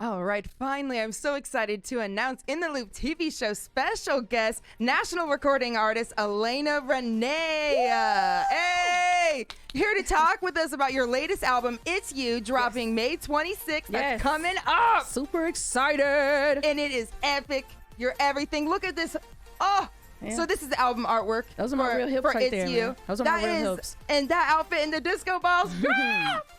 All right, finally, I'm so excited to announce In the Loop TV show special guest, national recording artist Alaina Renae. Hey! Here to talk with us about your latest album, It's You, dropping May 26th. That's coming up. Super excited. And it is epic. You're everything. Look at this. Oh! Yeah. So this is the album artwork. Those are my real hips right there. Man. Those are my real hips. And that outfit in the disco balls.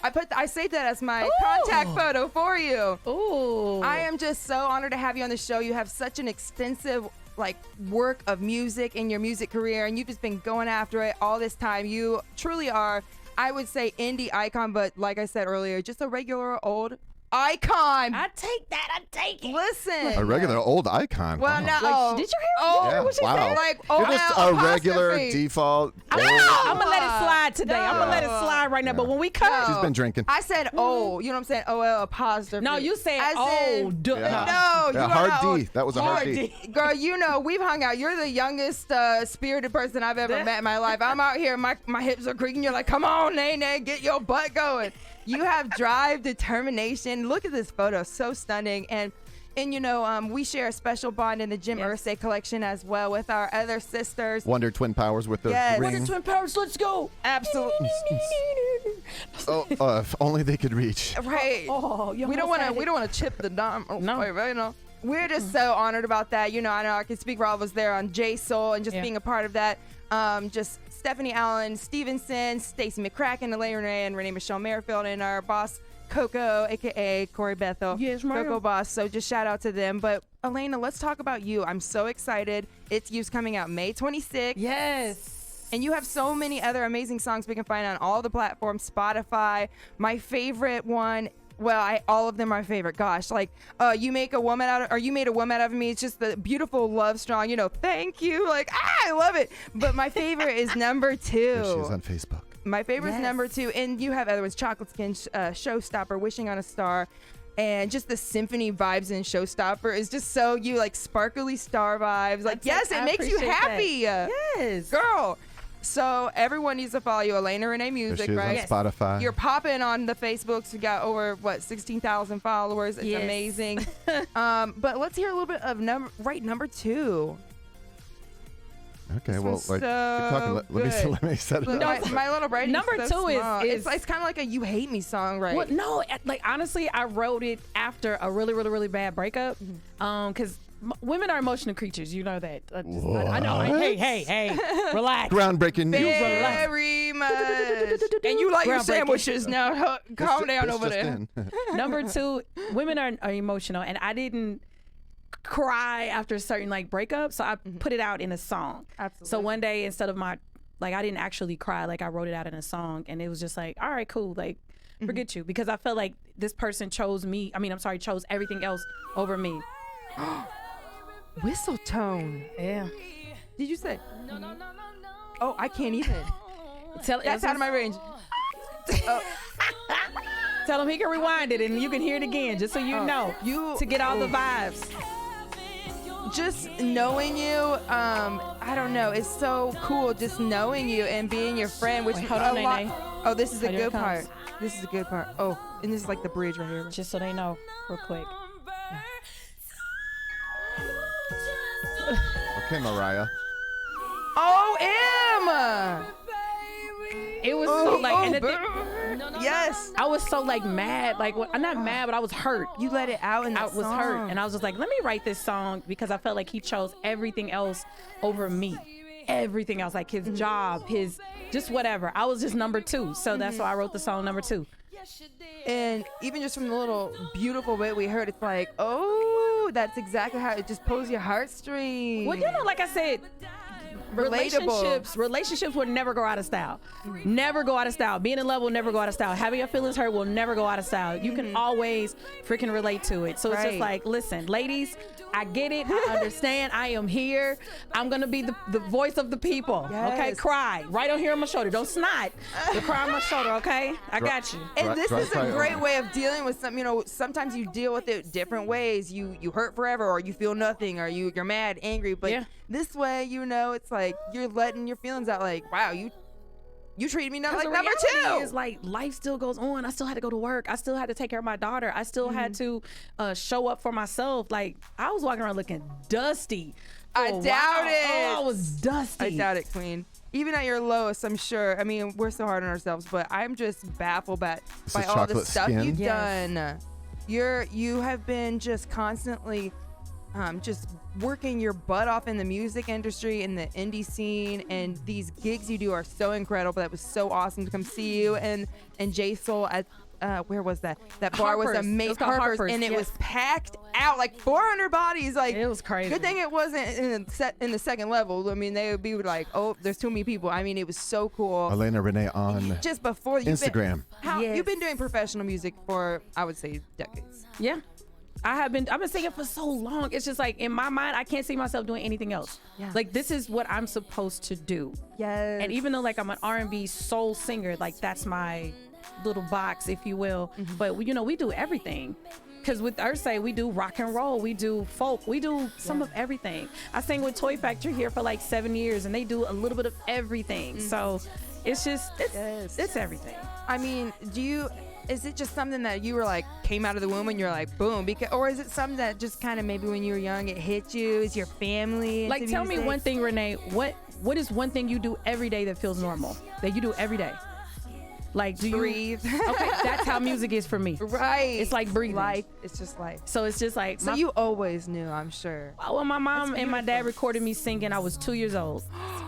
I saved that as my contact photo for you. Ooh. I am just so honored to have you on the show. You have such an extensive work of music in your music career, and you've just been going after it all this time. You truly are, I would say, indie icon, but like I said earlier, just a regular old icon. I take that. I take it. Listen. A regular old icon. Well, no. Did you hear what she wow. said? You're just a regular default. I'm going to let it slide today. I'm going to let it slide right now. But when we cut. She's been drinking. I said old. You know what I'm saying? O-L apostrophe. No, you said old. No, you hard D. That was a hard D. Girl, you know, we've hung out. You're the youngest spirited person I've ever met in my life. I'm out here. My hips are creaking. You're like, come on, Nene, get your butt going. You have drive, determination. Look at this photo, so stunning. And you know, we share a special bond in the Jim Irsay collection as well with our other sisters. Wonder Twin Powers with the ring. Wonder Twin Powers, let's go. Absolutely. If only they could reach. Right. Oh, we don't want to chip the dime. No. You know. We're just so honored about that. You know, I know I can speak for all of us there on J Soul and just being a part of that. Just Stephanie Allen Stevenson, Stacey McCracken, Alaina Renae, and Renee Michelle Merrifield, and our boss Coco, aka Corey Bethel. Yes, Coco boss. So just shout out to them. But Alaina, let's talk about you. I'm so excited. It's You's coming out May 26th. Yes. And you have so many other amazing songs we can find on all the platforms. Spotify. My favorite one. Well, all of them are my favorite. Gosh, you made a woman out of me. It's just the beautiful love song. You know, thank you. I love it. But my favorite is number 2. She's on Facebook. My favorite is number 2, and you have other ones: Chocolate Skin, Showstopper, Wishing on a Star, and just the symphony vibes in Showstopper is just so sparkly star vibes. It makes you happy. Yes, girl. So everyone needs to follow you, Alaina Renae Music, right? On Spotify. You're popping on the Facebooks. You got over 16,000 followers. It's amazing. But let's hear a little bit of number 2. Okay, well, keep talking. Let me set it up. My little brain. Number so 2 is it's kind of like a "You Hate Me" song, right? Well, no, honestly, I wrote it after a really, really, really bad breakup. Because women are emotional creatures. You know that. I know. Hey, relax. Groundbreaking news. Very much. And you like your sandwiches now. Calm down over there. Number 2, women are emotional, and I didn't cry after a certain breakup, so I put it out in a song. Absolutely. So one day, instead of I didn't actually cry, I wrote it out in a song, and it was just all right, cool, forget you, because I felt like this person chose everything else over me. Whistle tone. Yeah. Did you say? No. Oh, I can't even. That's out of my range. Tell him he can rewind it and you can hear it again, just so you know, to get all the vibes. Just knowing you, I don't know, it's so cool just knowing you and being your friend, which hold on, Nene. Oh, this is a good part. This is a good part. Oh, and this is the bridge right here. Just so they know, real quick. Okay, Mariah. Oh, it was so yes. I was so mad. I'm not mad, but I was hurt. You let it out, and I was hurt, and I was just let me write this song because I felt like he chose everything else over me. Everything else, his job, his just whatever. I was just number 2, so that's why I wrote the song number 2. And even just from the little beautiful bit we heard, it's oh, that's exactly how it just pulls your heartstrings. Well, like I said, relationships will never go out of style. Never go out of style. Being in love will never go out of style. Having your feelings hurt will never go out of style. You can always freaking relate to it. So it's just listen, ladies, I get it. I understand. I am here. I'm going to be the voice of the people. Yes. Okay? Cry. Right on here on my shoulder. Don't snot. You cry on my shoulder, okay? I got you. And this is a great way of dealing with something. Sometimes you deal with it different ways. You hurt forever, or you feel nothing, or you're mad, angry. But this way, it's you're letting your feelings out. Wow, you treated me like the number reality 2. is like life still goes on. I still had to go to work. I still had to take care of my daughter. I still had to show up for myself. Like I was walking around looking dusty. I doubt it. Oh, I was dusty. I doubt it, Queen. Even at your lowest, I'm sure. I mean, we're so hard on ourselves, but I'm just baffled by all the chocolate stuff skin? you've Yes. done. You have been just constantly just working your butt off in the music industry, in the indie scene, and these gigs you do are so incredible. That was so awesome to come see you and J Soul at where was that? That bar was Harper's. It amazing, was called Harper's, and it yes. was packed out, like 400 bodies. Like It was crazy. Good thing it wasn't in the second level. I mean, they would be like, oh, there's too many people. I mean, it was so cool. Alaina Renae on Just before Instagram. You've been doing professional music for, I would say, decades. Yeah. I've been singing for so long. It's just like in my mind, I can't see myself doing anything else. Yeah. Like this is what I'm supposed to do. Yes. And even though like I'm an R&B soul singer, like that's my little box, if you will. But we do everything. Because with Ursay, we do rock and roll, we do folk, we do some of everything. I sang with Toy Factory here for like 7 years, and they do a little bit of everything. So it's just it's everything. I mean, is it just something that you were like came out of the womb and you're like boom, or is it something that just kind of maybe when you were young it hit you? Is your family Like into tell me music? one thing, Renee. What is one thing you do every day that feels normal? That you do every day? Like do you Breathe. Okay, that's how music is for me. Right. It's like breathing. Life. It's just life. So it's just like So you always knew, I'm sure. Well, my mom That's and my dad beautiful. recorded me singing. I was 2 years old,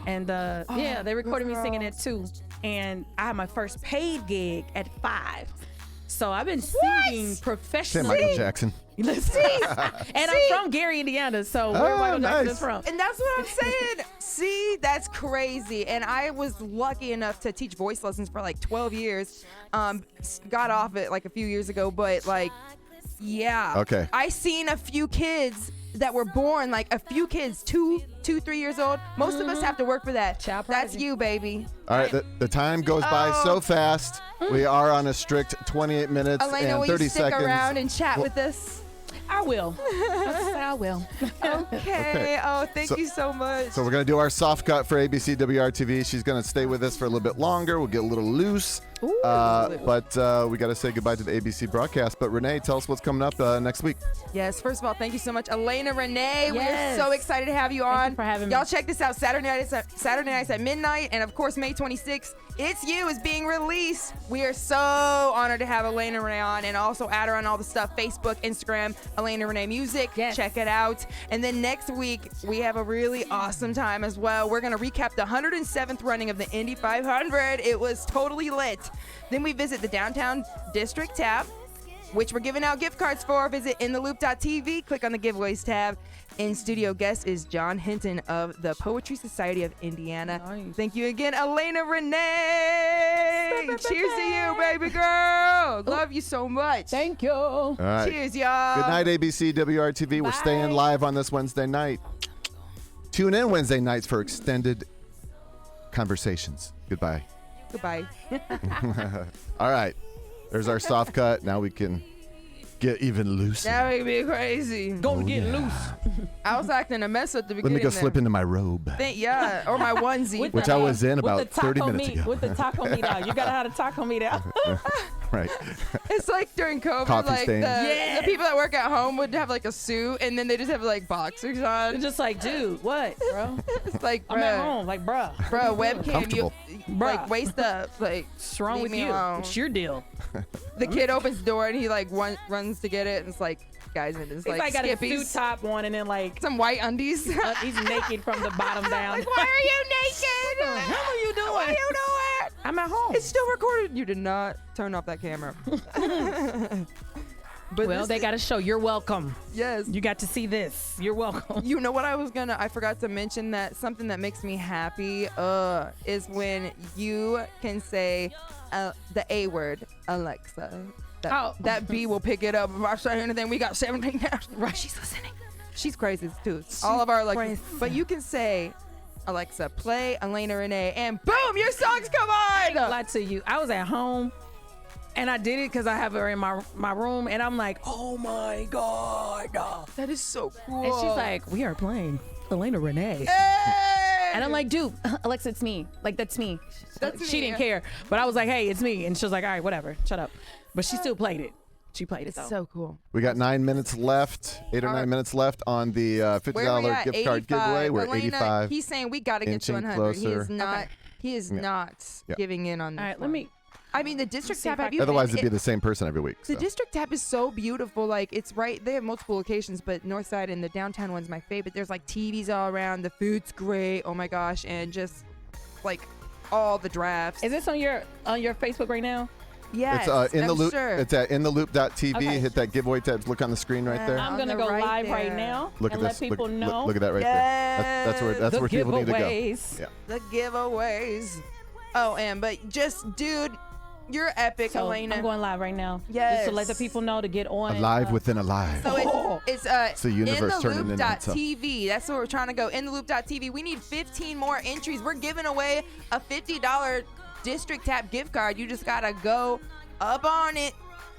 and yeah, they recorded me singing at 2, and I had my first paid gig at 5. So I've been singing Say professionally. Michael Jackson. Listen, and I'm from Gary, Indiana. So where Michael Jackson nice. is from? And that's what I'm saying. See, that's crazy. And I was lucky enough to teach voice lessons for like 12 years. Got off it like a few years ago, but like, yeah. Okay. I seen a few kids that were born, like a few kids, 2, 3 years old. Most of us have to work for that. Child That's prodigy. you, baby. All right, the time goes by so fast. We are on a strict 28 minutes Alaina, and will 30 you stick seconds. around and chat with us? I will. I will. Okay. Oh, thank you so much. So we're going to do our soft cut for ABC WRTV. She's going to stay with us for a little bit longer. We'll get a little loose. But we got to say goodbye to the ABC broadcast. But Renee, tell us what's coming up next week. Yes, first of all, thank you so much, Alaina Renae. Yes. We're so excited to have you on. you for having me. Y'all check this out Saturday nights at midnight, and of course May 26th. It's You is being released. We are so honored to have Alaina Renae on, and also add her on all the stuff: Facebook, Instagram, Alaina Renae Music. Yes. Check it out. And then next week we have a really awesome time as well. We're gonna recap the 107th running of the Indy 500. It was totally lit. Then we visit the Downtown District tab, which we're giving out gift cards for. Visit intheloop.tv, click on the giveaways tab. In studio guest is John Hinton of the Poetry Society of Indiana. Nice. Thank you again, Alaina Renae. Cheers to you, baby girl. Love you so much. Thank you. All right. Cheers, y'all. Good night, ABC WRTV. We're staying live on this Wednesday night. Tune in Wednesday nights for extended conversations. Goodbye. Goodbye. All right. There's our soft cut. Now we can get even loose. That would be crazy. Gonna get loose. I was acting a mess at the Let beginning. me go there. slip into my robe, Yeah, or my onesie. With which the, I was in with about the taco 30 minutes meat, ago. With the taco meat out. You gotta have the taco meat out. Right. It's like during COVID, Coffee like stain. the people that work at home would have like a suit, and then they just have like boxers on. It's just like, dude, what, bro? It's like, I'm at bruh, home. Like, bruh. Bruh, webcam, you Comfortable. like Bruh. waist up, like What's wrong leave with me you? alone. What's your deal? The kid opens the door and he like runs to get it, and it's like guys in his He's like got a suit skippies, top on and then like some white undies. he's naked from the bottom down. Like, why are you naked? What the hell are you doing? What are you doing? I'm at home. It's still recorded. You did not turn off that camera. But Well, this they is- got to show. You're welcome. yes. You got to see this. You're welcome. You know what I forgot to mention, that something that makes me happy is when you can say the A word, Alexa. That B will pick it up. If I say anything, we got 17,000. Right, she's listening. She's crazy too. All of our Alexas. But you can say, Alexa, play Alaina Renae, and boom, your songs come on. Lie to you. I was at home and I did it because I have her in my room and I'm like, oh my God. That is so cool. And she's like, we are playing Alaina Renae. hey! And I'm like, dude, Alexa, it's me. Like, that's me. That's She me. didn't care. But I was like, hey, it's me. And she was like, all right, whatever. Shut up. But she still played it. She played it, It's though. so cool. We got 9 minutes left, 8 or 9 minutes left on the Where we $50 at? gift card 85. giveaway. We're at Alaina, 85. He's saying we got to get to Inching 100. He closer. is not. He is not Yeah. giving in on this. All right, let one. me. I mean, the district see if tab. I Have can- you Otherwise, been- it'd be the same person every week. The so. district tab is so beautiful. Like, it's right. They have multiple locations, but North Side and the downtown one's my favorite. There's like TVs all around. The food's great. Oh my gosh, and just like all the drafts. Is this on your Facebook right now? Yes, It's in the I'm loop. Sure. It's at intheloop.tv. Okay. Hit that giveaway tab. Look on the screen right there. I'm On gonna the go right live right there. now Look and at let this. people know Look at that right there. That's the where people need to go. giveaways. Yeah. The giveaways. Oh, and but just dude, you're epic, So Alaina. I'm going live right now. Yes. Just to let the people know to get on. Alive within alive. So it's the universe turning into itself. intheloop.tv. That's what we're trying to go. Intheloop.tv. We need 15 more entries. We're giving away a $50 district tap gift card. You just gotta go up on it.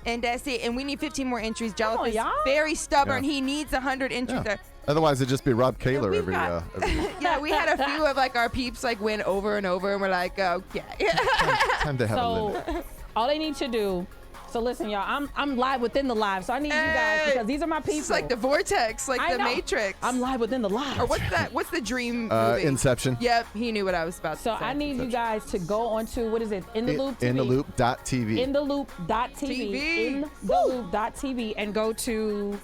And that's it. And we need 15 more entries. Come on, Jellic is y'all. very stubborn. Yeah. He needs 100 entries Yeah. there. Otherwise, it'd just be Rob Kaler we've every got- week. Yeah, we had a few of like our peeps like win over and over, and we're like, okay. Time to have a limit. So all they need to do. So listen, y'all. I'm live within the live. So I need you guys because these are my people. It's like the Vortex, like I the know. Matrix. I'm live within the live. Or what's that? What's the dream movie? Inception. Yep, he knew what I was about to So say. I need you guys to go onto what is it? In the Loop TV. Intheloop.tv. Intheloop.tv. Intheloop.tv and go to.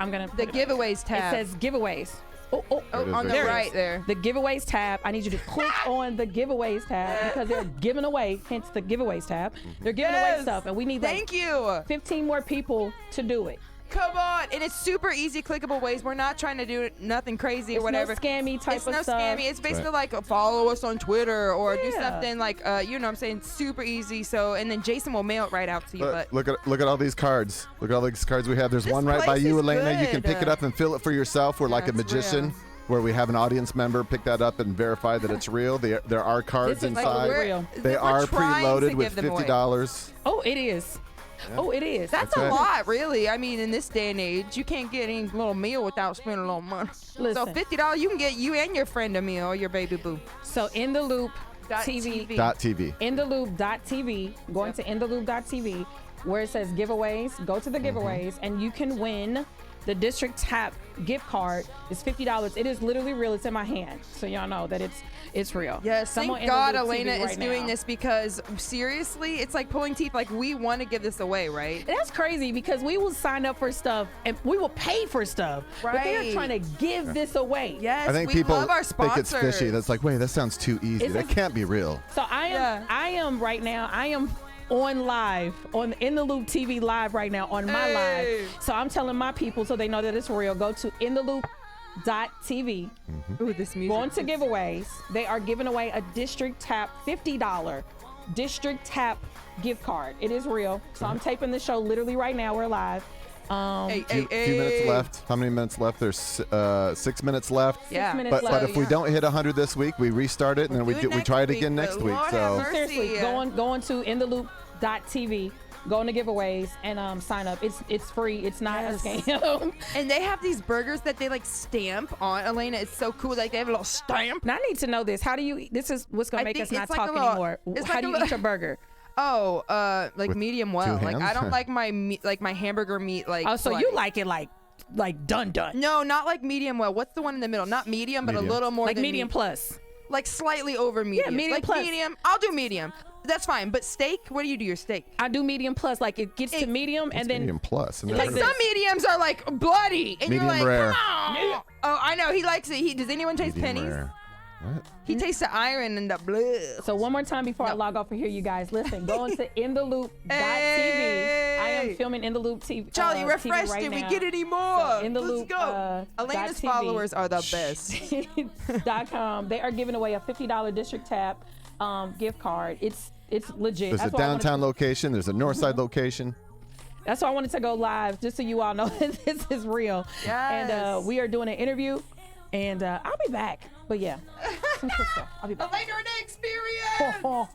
I'm gonna. The giveaways It tab. says giveaways. Oh, oh, There it is on the right right there. The giveaways tab. I need you to click on the giveaways tab because they're giving away, hence the giveaways tab. They're giving away Yes. stuff and we need like Thank you. 15 more people to do it. Come on. And it's super easy, clickable ways. We're not trying to do nothing crazy or It's whatever. no scammy type It's of no stuff. scammy. It's basically Right. like follow us on Twitter or do Yeah. something like, you know what I'm saying? Super easy. So, and then Jason will mail it right out to you. But Look at all these cards. Look at all these cards we have. There's This one right by place you, is Alaina. You can good. pick it up and fill it for yourself. We're like a it's magician, real. where we have an audience member pick that up and verify that it's real. There are cards This is like inside. real. They we're are trying preloaded to with give them away. $50. Oh, it is. Oh, it is. That's a right. lot, really. I mean, in this day and age, you can't get any little meal without spending a little money. So Listen. $50, you can get you and your friend a meal or your baby boo. So in the loop Dot TV. TV. .tv. Intheloop.tv, going to intheloop.tv, where it says giveaways, go to the giveaways, and you can win the District Tap gift card. It's $50. It is literally real. It's in my hand. So y'all know that it's real. Yes, So I'm thank on God Intheloop TV Alaina is right doing now. this because seriously, it's like pulling teeth. Like we want to give this away, right? That's crazy because we will sign up for stuff and we will pay for stuff. But they're Right. trying to give this away. Yes, I think we people love our think sponsors. it's fishy. That's like, wait, that sounds too easy. It's That like- can't be real. So I Yeah. am right now, I am on live, on In the Loop TV live right now on my Hey. live. So I'm telling my people so they know that it's real. Go to intheloop.tv. Ooh, this music. Go on to giveaways. They are giving away a District Tap $50 District Tap gift card. It is real. So I'm taping the show literally right now. We're live. Hey, Few minutes left. How many minutes left? There's 6 minutes left. Yeah. 6 minutes But left. if we don't hit 100 this week, we restart it and then We'll do it we next try it week, again but next week. Lord So have mercy. Seriously, go on to intheloop.tv. Go on to giveaways and sign up. It's free. It's not Yes. a scam. And they have these burgers that they like stamp on. Alaina, it's so cool. Like they have a little stamp. Now I need to know this. How do you? This is what's gonna I make think us not it's like a talk little- anymore. it's How like do a you little- eat your burger? Oh, like With medium 2 well. Like I hands? don't like my meat, like my hamburger meat. Like Oh, so bloody. you like it like done. No, not like medium well. What's the one in the middle? Not medium, but Medium. a little more Like than medium plus. like slightly over medium. medium like plus. medium. I'll do medium. That's fine. But steak, what do you do your steak? I do medium plus. Like it gets to medium and then medium plus. And Like then- this. Some mediums are like bloody, and Medium you're like, rare. come on. Oh, I know he likes it. Does anyone taste medium pennies? rare. What? He tastes the iron and the blood. So one more time before I log off of here, you guys, listen, go into intheloop.tv. Hey. I am filming In the Loop TV. Charlie, TV refresh right it. We now. get any more. So, In the Let's Loop, go. Alaina's .tv. followers are the best. .com. They are giving away a $50 District Tap gift card. It's legit. There's a That's why I wanted downtown location. There's a north side location. That's why I wanted to go live, just so you all know that this is real. Yes. And we are doing an interview, and I'll be back. But yeah, some cool stuff. I'll be back. Alaina Renae experience.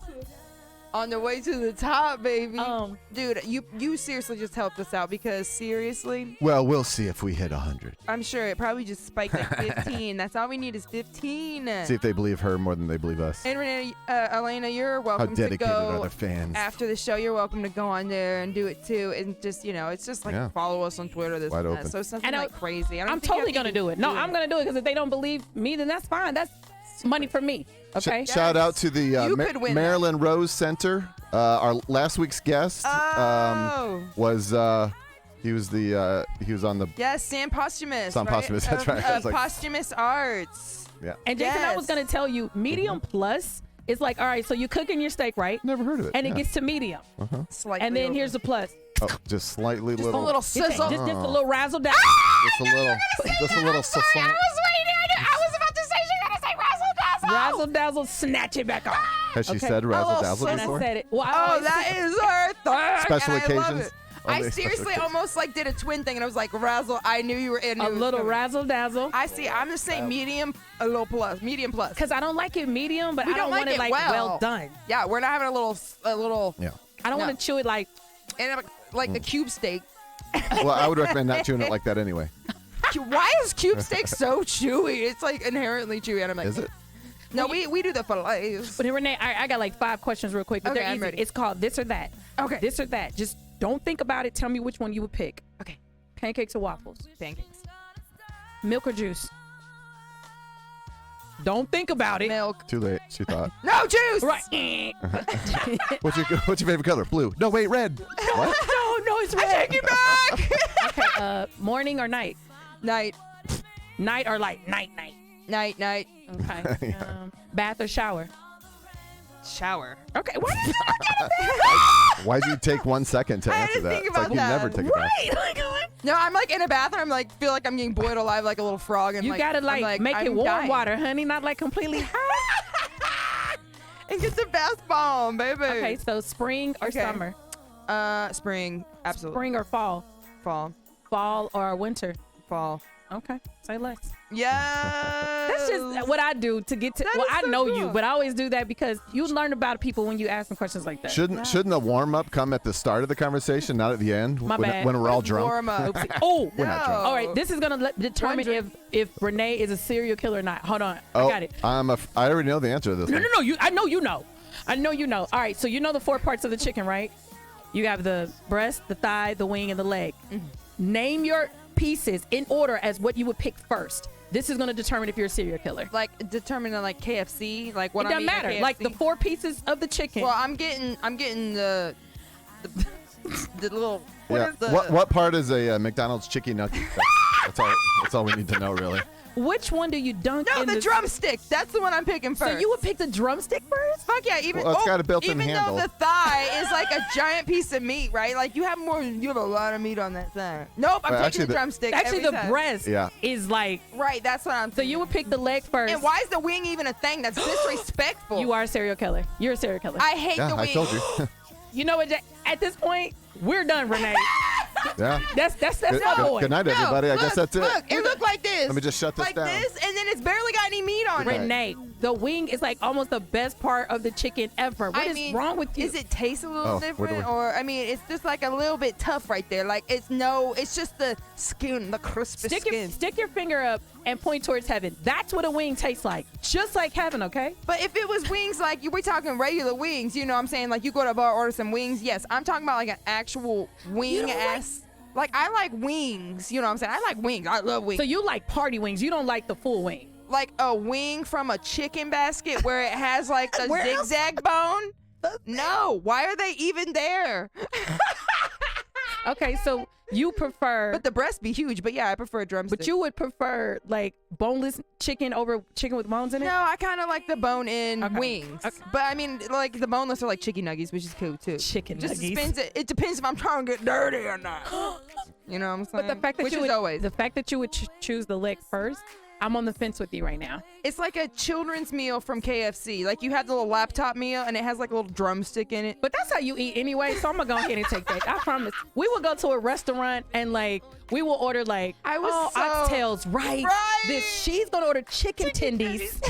On the way to the top, baby. Um, Dude, you seriously just helped us out because seriously, Well, we'll see if we hit 100. I'm sure it probably just spiked at 15. That's all we need is 15. See if they believe her more than they believe us. And Renee, Alaina, you're How welcome to dedicated are go the fans? after the show. You're welcome to go on there and do it too. And just, it's just like Yeah. follow us on Twitter. This Wide and that. open. So it's nothing And like crazy. I don't I'm think you have totally to gonna even do it. No, I'm gonna do it because if they don't believe me, then that's fine. That's money for me. Okay. Shout out to the You could win that. Marilyn Rose Center. Our last week's guest Oh. was he was on the Yes, Sam Posthumous. Sam right? Posthumous, that's right. I was like- Posthumous Arts. yeah. And Jason, I was Yes. gonna tell you, medium plus is like, all right, so you're cooking your steak, right? Never heard of it. And yeah. it gets to medium, Slightly and then over. here's the plus. Just slightly just little. a little Just, sizzle. just a little razzle dazzle. Just a little. Just a little. I was about to say she gonna say razzle dazzle. Razzle dazzle, snatch it back off. Has she Okay. said razzle little dazzle And I before? said it. Well, I Oh, always that is her thing. Special and I love occasions? it. I Only special seriously occasions. almost like did a twin thing, and I was like razzle. I knew you were in. a little razzle dazzle. I see. I'm just saying medium, a little plus, medium plus. Because I don't like it medium, but We I don't don't want like it it like well done. Yeah, we're not having a little, Yeah. I don't No. want to chew it like. and like a cube steak. Well, I would recommend not chewing it like that anyway. Why is cube steak so chewy? It's like inherently chewy, and I'm like, Is it? No, we do the fillets. But Renee, I got like 5 questions real quick. But Okay, they're I'm easy. ready. It's called this or that. Okay. This or that. Just don't think about it. Tell me which one you would pick. Okay. Pancakes or waffles? Pancakes. Milk or juice? Don't think about it. Milk. Too late. She thought. No juice. Right. What's your favorite color? Blue. No, wait, red. What? No, it's I red. take you back. Okay, morning or night? Night. Night or like night. Night. Okay. Bath or shower? Shower. Okay. What? Why'd you take 1 second to I had answer to that? think It's like about you that. never take a bath. No, I'm like in a bathroom, like feel like I'm getting boiled alive like a little frog, and You like, gotta I'm like make it I'm warm dying. water, honey, not like completely hot. And get the bath bomb, baby. Okay, so spring or Okay. summer? Spring. Absolutely. Spring or fall? Fall. Fall or winter? Fall. Okay, say less. Yeah. That's just what I do to get to. That Well, is I so know cool. you, but I always do that because you learn about people when you ask them questions like that. Shouldn't the warm up come at the start of the conversation, not at the end? My when, bad. when we're all drunk. Warm up. Oh, We're not drunk. all right. This is gonna determine One if Renee is a serial killer or not. Hold on, Oh, I got it. I already know the answer to this. No, one. no, no. I know you know. I know you know. All right, so you know the 4 parts of the chicken, right? You have the breast, the thigh, the wing, and the leg. Name your pieces in order as what you would pick first. This is going to determine if you're a serial killer. Like determining like KFC, like what It I'm doesn't eating at matter. Like the KFC. 4 pieces of the chicken. Well, I'm getting the little. Yeah. is the, What part is a McDonald's chicken nugget? That's all we need to know, really. Which one do you dunk No, in the drumstick. That's the one I'm picking first. So you would pick the drumstick first? Fuck yeah, even Well, it's got a built-in even handle. though the thigh is like a giant piece of meat, right? Like you have a lot of meat on that thigh. Nope, I'm Well, taking actually, the the- drumstick. Actually, every the time. breast Yeah. is like. Right, that's what I'm. So you would pick the leg first. And why is the wing even a thing? That's disrespectful. You are a serial killer. You're a serial killer. I hate Yeah, the I wing. told you. You know what? At this point, we're done, Renee. Yeah. That's Good, my good- boy. good night, No, everybody. I look, guess that's it. Look, it looked like this. Let me just shut this like down. this, and then it's barely got any meat on it. Renee, the wing is like almost the best part of the chicken ever. What is wrong with you? Is it taste a little Oh, where do different, we- or I mean, it's just like a little bit tough right there. Like it's just the skin, the crispy skin. Stick your finger up and point towards heaven. That's what a wing tastes like. Just like heaven, okay? But if it was wings, like we're talking regular wings, you know what I'm saying? Like you go to a bar, order some wings. Yes, I'm talking about like an actual wing don't ass. Like I like wings, you know what I'm saying? I like wings. I love wings. So you like party wings. You don't like the full wing. Like a wing from a chicken basket where it has like the Where else? zigzag bone? No, why are they even there? Okay, so you prefer, But the breast be huge. But yeah, I prefer drumstick. but you would prefer like boneless chicken over chicken with bones in it? No, I kind of like the bone-in Okay. wings. Okay. But I mean, like the boneless are like chicken nuggets, which is cool too. Chicken Just nuggies. depends. It depends if I'm trying to get dirty or not. You know what I'm saying? But the fact that which you is would, always. the fact that you would choose the leg first, I'm on the fence with you right now. It's like a children's meal from KFC. Like you have the little laptop meal, and it has like a little drumstick in it. But that's how you eat anyway, so I'm gonna go ahead and take that. I promise. We will go to a restaurant and like we will order like I was so- oxtails, right? Right. She's gonna order chicken tendies.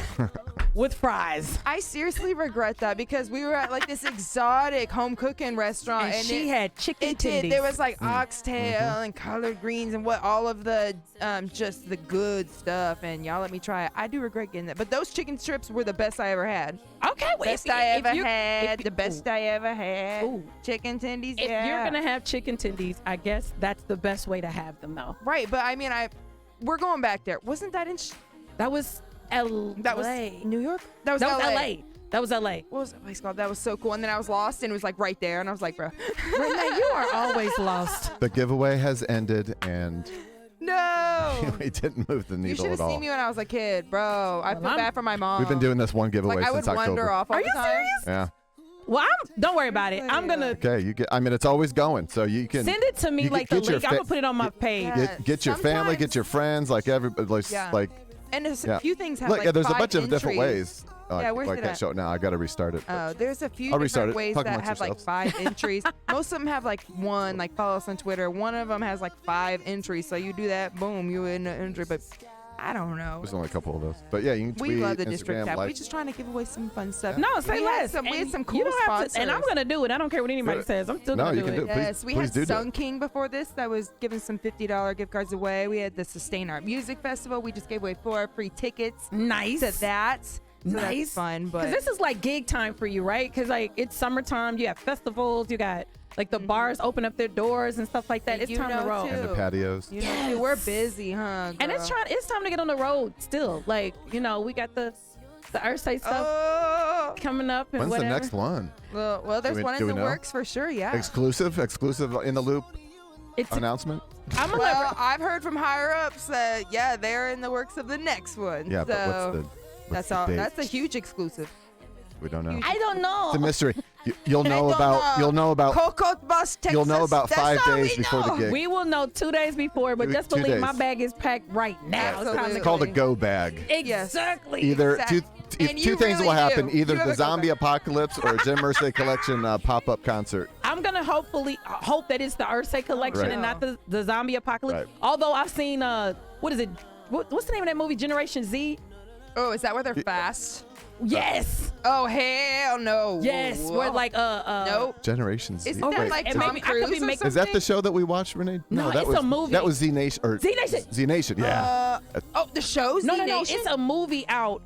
with fries. I seriously regret that because we were at like this exotic home cooking restaurant, And she had chicken tendies. There was like oxtail and collard greens and all of the just the good stuff. And y'all let me try it. I do regret getting that, but those chicken strips were the best I ever had. Okay, well, Best I ever had. The best I ever had. Ooh. Chicken tendies. If you're gonna have chicken tendies, I guess that's the best way to have them, though. Right, but I mean, we're going back there. Wasn't that in? That was LA. That was New York. That was LA. That was LA. What was that place called? That was so cool. And then I was lost, and it was like right there, and I was like, bro. Renee, you are always lost. The giveaway has ended, and No. we didn't move the You needle should at have all. seen me when I was a kid, bro. I feel bad for my mom. We've been doing this one giveaway like I would since wander October. off all Are the you time. serious? Yeah. Well, don't worry about it. I'm gonna Okay, you get. I mean, it's always going, so you can send it to me, you like get the your link. I'm gonna put it on my page. Yeah. get your family, get Sometimes- your friends, like everybody, like, Yeah. like And there's yeah. a few things have Look, like yeah, there's a 5 bunch of different entries. ways. Yeah, where's like it that at? show. Now I got to restart it. There's a few I'll restart different it. ways Talk that amongst have like yourselves. 5 entries. Most of them have like one, like follow us on Twitter. One of them has like 5 entries. So you do that, boom, you're in the entry. But I don't know. There's only a couple of those, but yeah, you can tweet, We love the Instagram, district tab. like. We're just trying to give away some fun stuff. No, say we less. Had we had And some cool you don't have sponsors. to, and I'm gonna do it. I don't care what anybody Good. says. I'm still No, gonna you do can it. do it. Please- Yes, we please had do Sun King before this that was giving some $50 gift cards away. We had the Sustain Art Music Festival. We just gave away 4 free tickets Nice. to that. So Nice. that's fun. But Because this is like gig time for you, right? Because like it's summertime. You have festivals. You got like the bars open up their doors and stuff like that. And It's you time to know, roll. too. And the patios. you know, Yes. we're busy, huh? And it's girl? time to get on the road still. Like, you know, we got the Earth State stuff Oh. coming up and When's whatever. the next one? Well, there's we- one do in we the know? works for sure. Yeah. Exclusive in the loop It's announcement. I'm gonna Well, I've heard from higher ups that they're in the works of the next one. Yeah, so but what's that's the all. date? That's a huge exclusive. We don't know. I don't know. It's a mystery. You'll I know don't about. know. You'll know about. Cocoa Bus, Texas. You'll know about That's 5 all days we before the know. gig. We will know 2 days before, but just 2 believe days. my bag is packed right now. It's time to Absolutely. It's called a go. go bag. Exactly. Either Exactly. two And you things will really happen: do. either You have the a go zombie bag. apocalypse or a Jim Irsay collection pop-up concert. I'm gonna hope that it's the Ursay collection Right. and not the zombie apocalypse. Right. Although I've seen what is it? What's the name of that movie? Generation Z. Oh, is that where they're fast? Yes. Oh hell no. Yes. Whoa. Where like Nope. Generations. Isn't Oh, that wait, like and Tom maybe I could Cruise be or making- Is that the something? show that we watched, Renee? No, that it's was a movie. That was Z Nation or Z Nation. Z Nation. Yeah. The show's No. Nation? It's a movie out.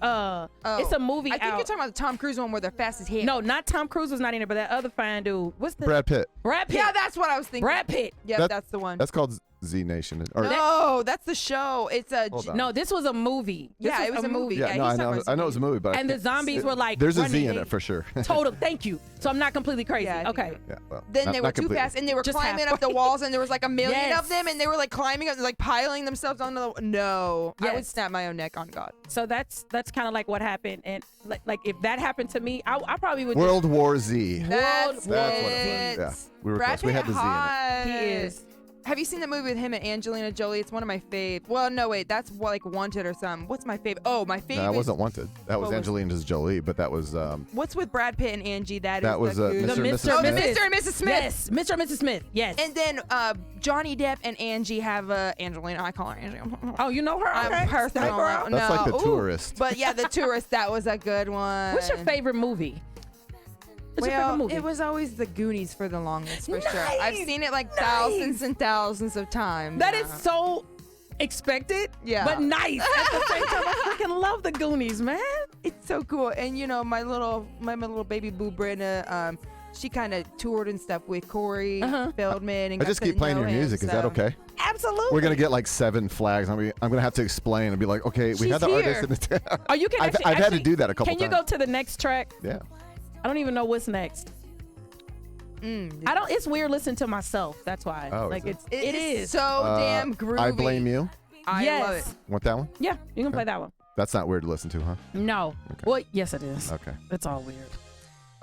It's a movie I think out. you're talking about the Tom Cruise one where they're fast as hell. No, not Tom Cruise was not in it, but that other fine dude. What's the Brad Pitt. Brad Pitt? Yeah, that's what I was thinking. Brad Pitt. Yep, That- that's the one. That's called Z Nation. Or No, that's the show. It's a. Hold on. No, this was a movie. This Yeah, it was a movie. yeah, yeah, no, he's I know. talking about I know it was a movie, but I And the can't- zombies were like There's a Z in running. it for sure. Total. Thank you. So I'm not completely crazy. Yeah, I think Okay. you're Yeah, well, Then not- they were not too completely. fast, and they were Just climbing up the halfway. walls, and there was like a million Yes. of them, and they were like climbing up, like piling themselves on the. No, I would Yes. snap my own neck on God. So that's kind of like what happened, and like if that happened to me, I probably would. World War Z. That's what it it. was. Yeah, we were Brad close. We had Pitt the Z in it. hot. He is. Have you seen the movie with him and Angelina Jolie? It's one of my fave. Well, no, wait, that's like Wanted or something. What's my favorite? Oh, my favorite. No, that wasn't Wanted. That was What was- Angelina Jolie, but that was What's with Brad Pitt and Angie? That was is the good- Mr. and Mrs. Oh, the Smith. Mr. and Mrs. Smith. Yes, Mr. and Mrs. Smith. Yes. And then Johnny Depp and Angie have Angelina. I call her Angie. oh, you know her? Okay. I'm personal. Hey, girl. That's no. like The Ooh. Tourist. But yeah, The Tourist. That was a good one. What's your favorite movie? What's your favorite Well, movie? it was always The Goonies for the longest, for sure. I've Nice. seen it like Nice. thousands and thousands of times. That is so expected. Yeah. But nice. At the same time, I freaking love the Goonies, man. It's so cool. And you know, my little baby boo Brenna, she kind of toured and stuff with Corey Feldman. And I got just to keep playing know your him, music. Is that so- okay? Absolutely. We're gonna get like 7 flags. I'm gonna have to explain and be like, okay, we She's had the here. artist in the Oh, you can I've actually, had to do that a couple Can you times. go to the next track? Yeah. I don't even know what's next. I don't. It's weird listening to myself. That's why. Oh, like is it? it is. so damn groovy. I Blame You. I yes. love it. Want that one? Yeah, you can play that one. That's not weird to listen to, huh? No. Well, yes, it is. Okay. It's all weird.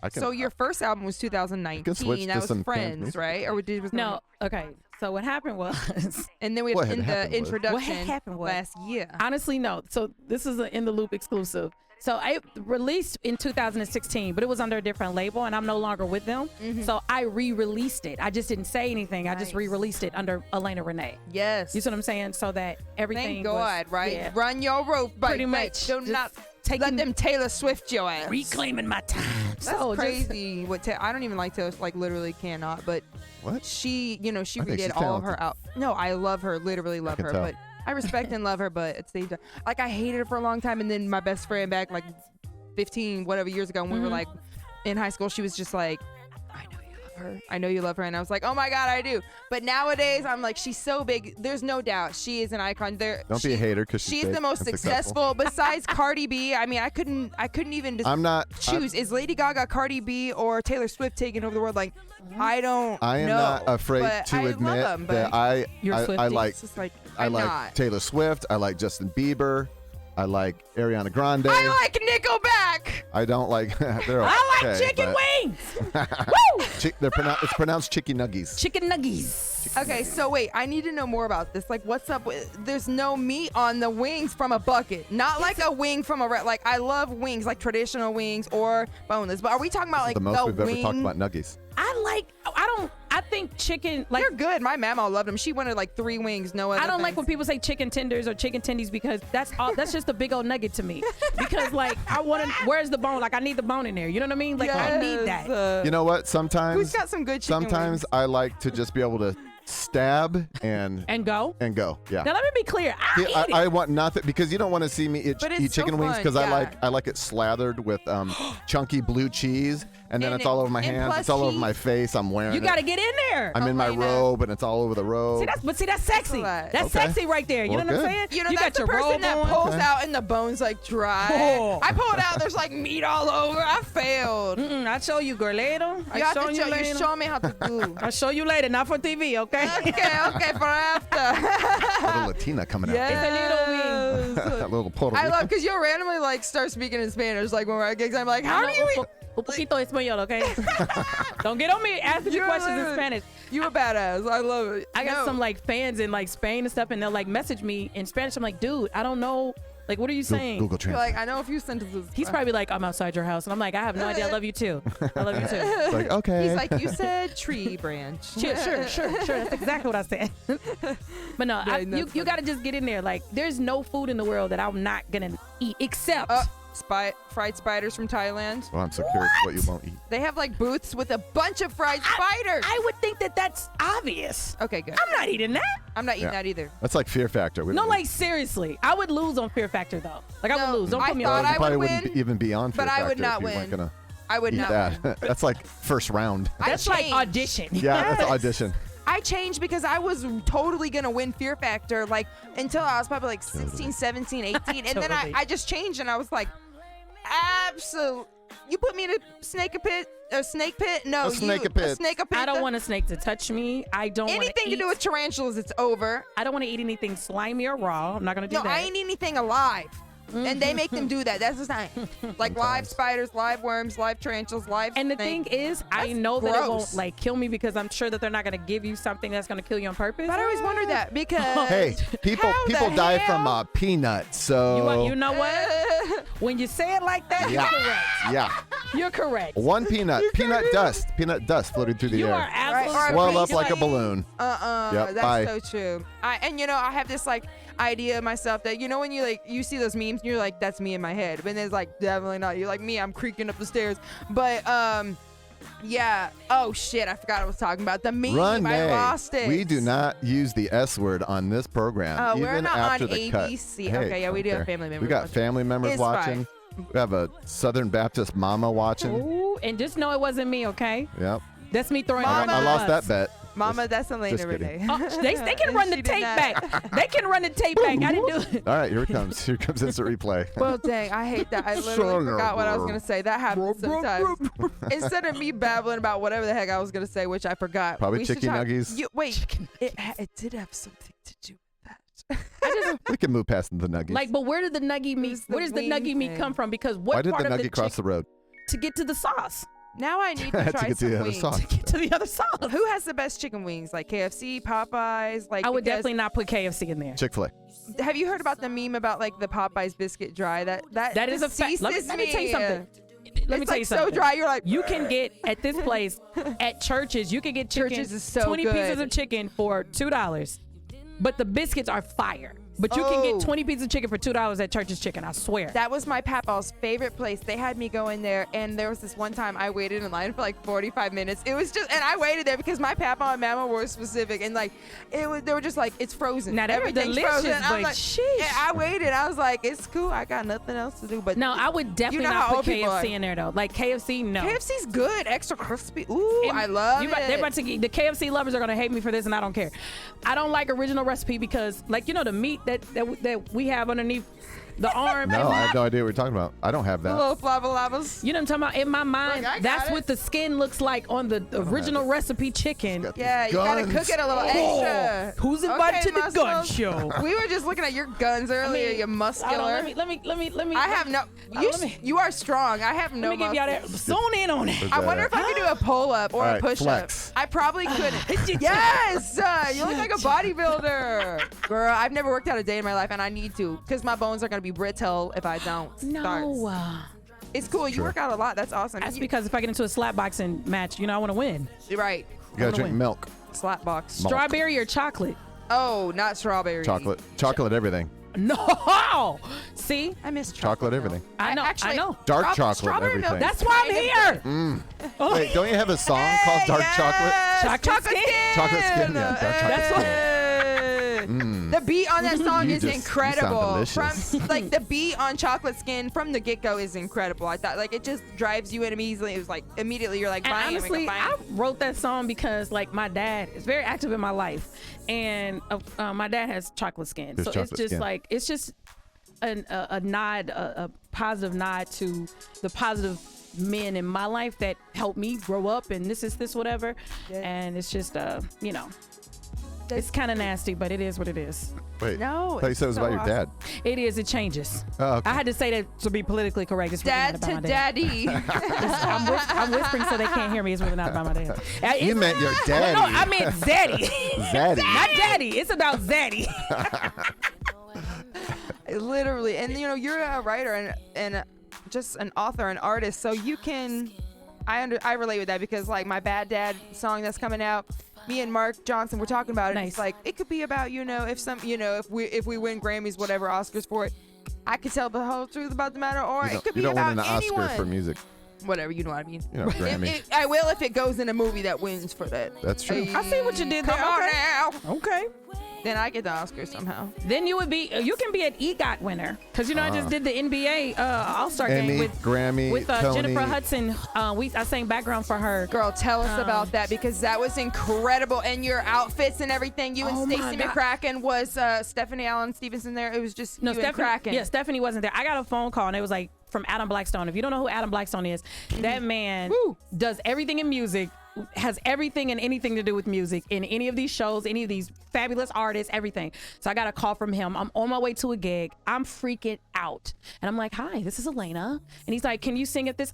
I can. So your first album was switch 2019. That to was some Friends, music. right? Or was No. Okay. So what happened was, And then we What had had in the happened was- introduction What had happened was- last year. honestly, no. So this is an In the Loop exclusive. So I released in 2016, but it was under a different label, and I'm no longer with them. So I re-released it. I just didn't say anything. I just Nice. re-released it under Alaina Renae. Yes. You see what I'm saying? So that everything. Thank God, was, right? Yeah. Run your rope, Pretty baby. much. Do Just not Let them Taylor Swift your ass. reclaiming my time. That's So crazy. I don't even like Taylor. Like literally cannot. But What? she, she I think redid she's all of her talented. out. No, I love her. Literally love can her. tell. But I respect and love her. But at the same time, like I hated her for a long time. And then my best friend back like 15 whatever years ago, when we were like in high school, she was just like, I know you love her, and I was like, oh my god, I do. But nowadays I'm like, she's so big, there's no doubt she is an icon. Don't be a hater, because she's the most successful besides Cardi B. I mean, I couldn't even choose. Is Lady Gaga, Cardi B, or Taylor Swift taking over the world? Like, I am not afraid to admit that I like it's just like, I like Taylor Swift. I like Justin Bieber. I like Ariana Grande. I like Nickelback. I don't like. They're I like okay, chicken but- wings. Woo! It's pronounced chicken nuggies. Chicken nuggies. Okay, so wait, I need to know more about this. Like, what's up with? There's no meat on the wings from a bucket. Not like a wing from a like. I love wings, like traditional wings or boneless. But are we talking about like The most we've wing? ever talked about nuggies. I think chicken, like, They're good. My mama loved them. She wanted like 3 wings, no other. I don't like things. when people say chicken tenders or chicken tendies, because that's just a big old nugget to me. Because like, where's the bone? Like, I need the bone in there. You know what I mean? Like, I need that. You know what? Sometimes Who's got some good chicken Sometimes wings? I like to just be able to stab and go. Yeah. Now let me be clear. I want nothing, because you don't want to see me But eat it's so chicken wings, fun, because yeah. I like it slathered with chunky blue cheese, and then And it's all over my and hands, plus it's all over heat. my face. I'm wearing You it. got to get in there. I'm in my Alaina. robe, and it's all over the robe. See, that's sexy. That's That's Okay. sexy right there. You Well, know what I'm good. saying? You know, got that's the your person robe that on. pulls Okay. out and the bone's like dry. Oh. I pulled out, there's like meat all over. I failed. I show you, girl, later. You have to later. show me how to do. I'll show you later, not for TV, okay? okay, for after. Little Latina coming Yes. out there. That little Puerto I Rican. love, because you'll randomly like start speaking in Spanish, like when we're at gigs. I'm like, how do you eat? Un poquito español, okay? Don't get on me asking me You're questions in literally- Spanish. You a badass. I love it. I got No. some like fans in like Spain and stuff, and they'll like message me in Spanish. I'm like, dude, I don't know. Like, what are you saying? Google You're Translate. like, I know a few sentences. He's probably like, I'm outside your house. And I'm like, I have no idea. I love you too. I love you too. It's like, okay. He's like, you said tree branch. Sure. That's exactly what I said. But no, Yeah, you that's got to just get in there. Like, there's no food in the world that I'm not going to eat except. Fried spiders from Thailand. Well, I'm so curious what you won't eat. They have like booths with a bunch of fried spiders. I would think that that's obvious. Okay, good. I'm not eating that. I'm not eating Yeah. that either. That's like Fear Factor. We No, don't like, seriously. I would lose on Fear Factor, though. Like, I No, would lose. Don't I put me thought on. You I probably would wouldn't win, even be on Fear but I would Factor not if you weren't win. gonna I would eat not that. win. That's like first round. That's I like changed. audition. Yeah, that's Yes. audition. I changed because I was totally gonna win Fear Factor, like until I was probably like 16, 17, 18, and then Totally. I just changed and I was like, absolutely. You put me in a snake pit? No, A snake pit. A snake pit. I don't want a snake to touch me. I don't want anything to do with tarantulas. It's over. I don't want to eat anything slimy or raw. I'm not going to do No, that. I ain't anything alive. And they make them do that. That's the time. Like live spiders, live worms, live tarantulas, live And the snake. thing is, I That's know that it gross. won't like kill me, because I'm sure that they're not going to give you something that's going to kill you on purpose. But I always wondered that because Hey, people how the die from hell- peanuts. So You know what? When you say it like that, Yeah. you're correct. yeah, You're correct. one peanut dust floating through the You air. are absolutely Right. Swell up Please, like a like- balloon. Yep, that's bye. so true. And I have this like idea of myself that, when you see those memes and you're like, that's me in my head, but it's like definitely not you. Like me, I'm creaking up the stairs. But yeah. Oh shit, I forgot I was talking about the meme. I Renee, lost it. we do not use the S word on this program. We're even not after on the cut. ABC. Hey, Okay, yeah, we I do don't have care. family members We got watching. family members It's watching. We have a Southern Baptist mama watching. Ooh, and just know it wasn't me, okay? Yep. That's me throwing Mama. her I under the lost bus. that bet. Mama, that's just Alaina kidding. Renae. Oh, they can run the She did tape not. back. They can run the tape back. I didn't do it. All right, here it comes. Here comes instant replay. Well, dang, I hate that. I literally forgot what I was gonna say. That happens sometimes. Instead of me babbling about whatever the heck I was gonna say, which I forgot. Probably we should chicken talk- nuggies. Wait, it did have something to do with that. We can move past the nuggies. Like, but where did the nugget meat? It's the Where does the wing nugget meat thing. come from? Because what why did part the of nugget cross the road? to get to the sauce? Now I need to To try get to some the other wings. sauce. Get to the other sauce. Who has the best chicken wings? Like KFC, Popeyes? Like I would because- definitely not put KFC in there. Chick-fil-A. Have you heard about the meme about like the Popeyes biscuit dry? That That is a fact. Let me tell you something. Let me It's tell you like something. so dry. You're like, You can get at this place at churches. You can get chicken. Churches is so 20 pieces good. of chicken for $2. but the biscuits are fire. But you can get 20 pieces of chicken for $2 at Church's Chicken, I swear. That was my papaw's favorite place. They had me go in there, and there was this one time I waited in line for like 45 minutes. It was just, and I waited there because my papa and mama were specific, and like, they were just like, it's frozen. Now, they were Everything's delicious, frozen. And I was but like, sheesh. and I waited. I was like, it's cool. I got nothing else to do. But No, I would definitely know not how put old people KFC are. in there, though. Like, KFC, no. KFC's good, extra crispy. Ooh, And I love it. They're about to get, the KFC lovers are going to hate me for this, and I don't care. I don't like original recipe because, like, you know, the meat that we have underneath the arm. No, I have no idea what you're talking about. I don't have The that. little flava-lavas. You know what I'm talking about? In my mind, Look, I got that's it. what the skin looks like on the original recipe chicken. Got Yeah, these you gotta guns. cook it a little extra. Who's invited Okay, to the gun muscles. show? We were just looking at your guns earlier. You're muscular. Let me. I have no. You are strong. I have no. Let me give y'all that. muscles. Zone in on it. I wonder if I could do a pull up or All a right, push up. flex. I probably couldn't. Yes, you look like a bodybuilder, girl. I've never worked out a day in my life, and I need to because my bones are gonna be brittle if I don't. No. It's cool. You True. work out a lot. That's awesome. That's because if I get into a slap boxing match, you know I want to win. You're right. You gotta drink win. milk, Slap box. Malt. Strawberry or chocolate? Oh, not strawberry. chocolate, everything. No. See, I miss Chocolate, everything. I know. Actually, I know. Dark Strawberry chocolate, milk, everything. That's why I'm kind here. of Wait, don't you have a song called Dark Chocolate? Chocolate skin? Chocolate skin, yeah, dark chocolate That's what- skin. The beat on that song You is just- you sound incredible. delicious. From like the beat on Chocolate Skin from the get go is incredible. I thought like it just drives you in immediately. It was like immediately you're like And buying honestly, it. I wrote that song because like my dad is very active in my life, and my dad has chocolate skin, There's so it's chocolate just skin. like it's just a nod, a positive nod to the positive men in my life that helped me grow up, and this whatever, and it's just you know. It's kind of nasty, but it is what it is. Wait, No, I thought you it's said it was so about your dad. It is. It changes. Oh, okay. I had to say that to be politically correct. It's really not Dad about to my dad. daddy. I'm whispering so they can't hear me. It's really not about my dad. You meant your daddy. No, I meant Zaddy. Zaddy. Not Daddy. It's about Zaddy. Literally, and you know you're a writer and just an author, an artist, so you can. I relate with that because like my Bad Dad song that's coming out. Me and Mark Johnson were talking about it. Nice. It's like it could be about if we win Grammys, whatever, Oscars for it. I could tell the whole truth about the matter, or it could You be don't about win an anyone. Oscar for music. Whatever, you know what I mean. You know, Grammy. I will if it goes in a movie that wins for that. That's true. I see what you did there. Come on Okay. now. Okay. Then I get the Oscar somehow. Then you can be an EGOT winner because I just did the NBA All-Star game Emmy, with Grammy, with Tony. Jennifer Hudson. I sang background for her. Girl, tell us about that because that was incredible. And your outfits and everything. You and Oh my Stacey God. McCracken was Stephanie Allen Stevenson there. It was just you and Kraken. Yeah, Stephanie wasn't there. I got a phone call and it was like from Adam Blackstone. If you don't know who Adam Blackstone is, that man does everything in music, has everything and anything to do with music in any of these shows, any of these fabulous artists, everything. So I got a call from him. I'm on my way to a gig. I'm freaking out. And I'm like, hi, this is Alaina. And he's like, can you sing at this?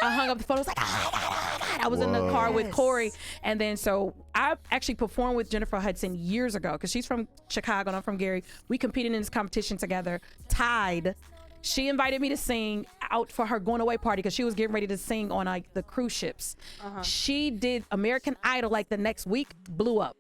I hung up the phone. I was like, I was in the car with Corey. And then so I actually performed with Jennifer Hudson years ago because she's from Chicago and I'm from Gary. We competed in this competition together, tied. She invited me to sing out for her going away party because she was getting ready to sing on like the cruise ships. She did American Idol like the next week, blew up.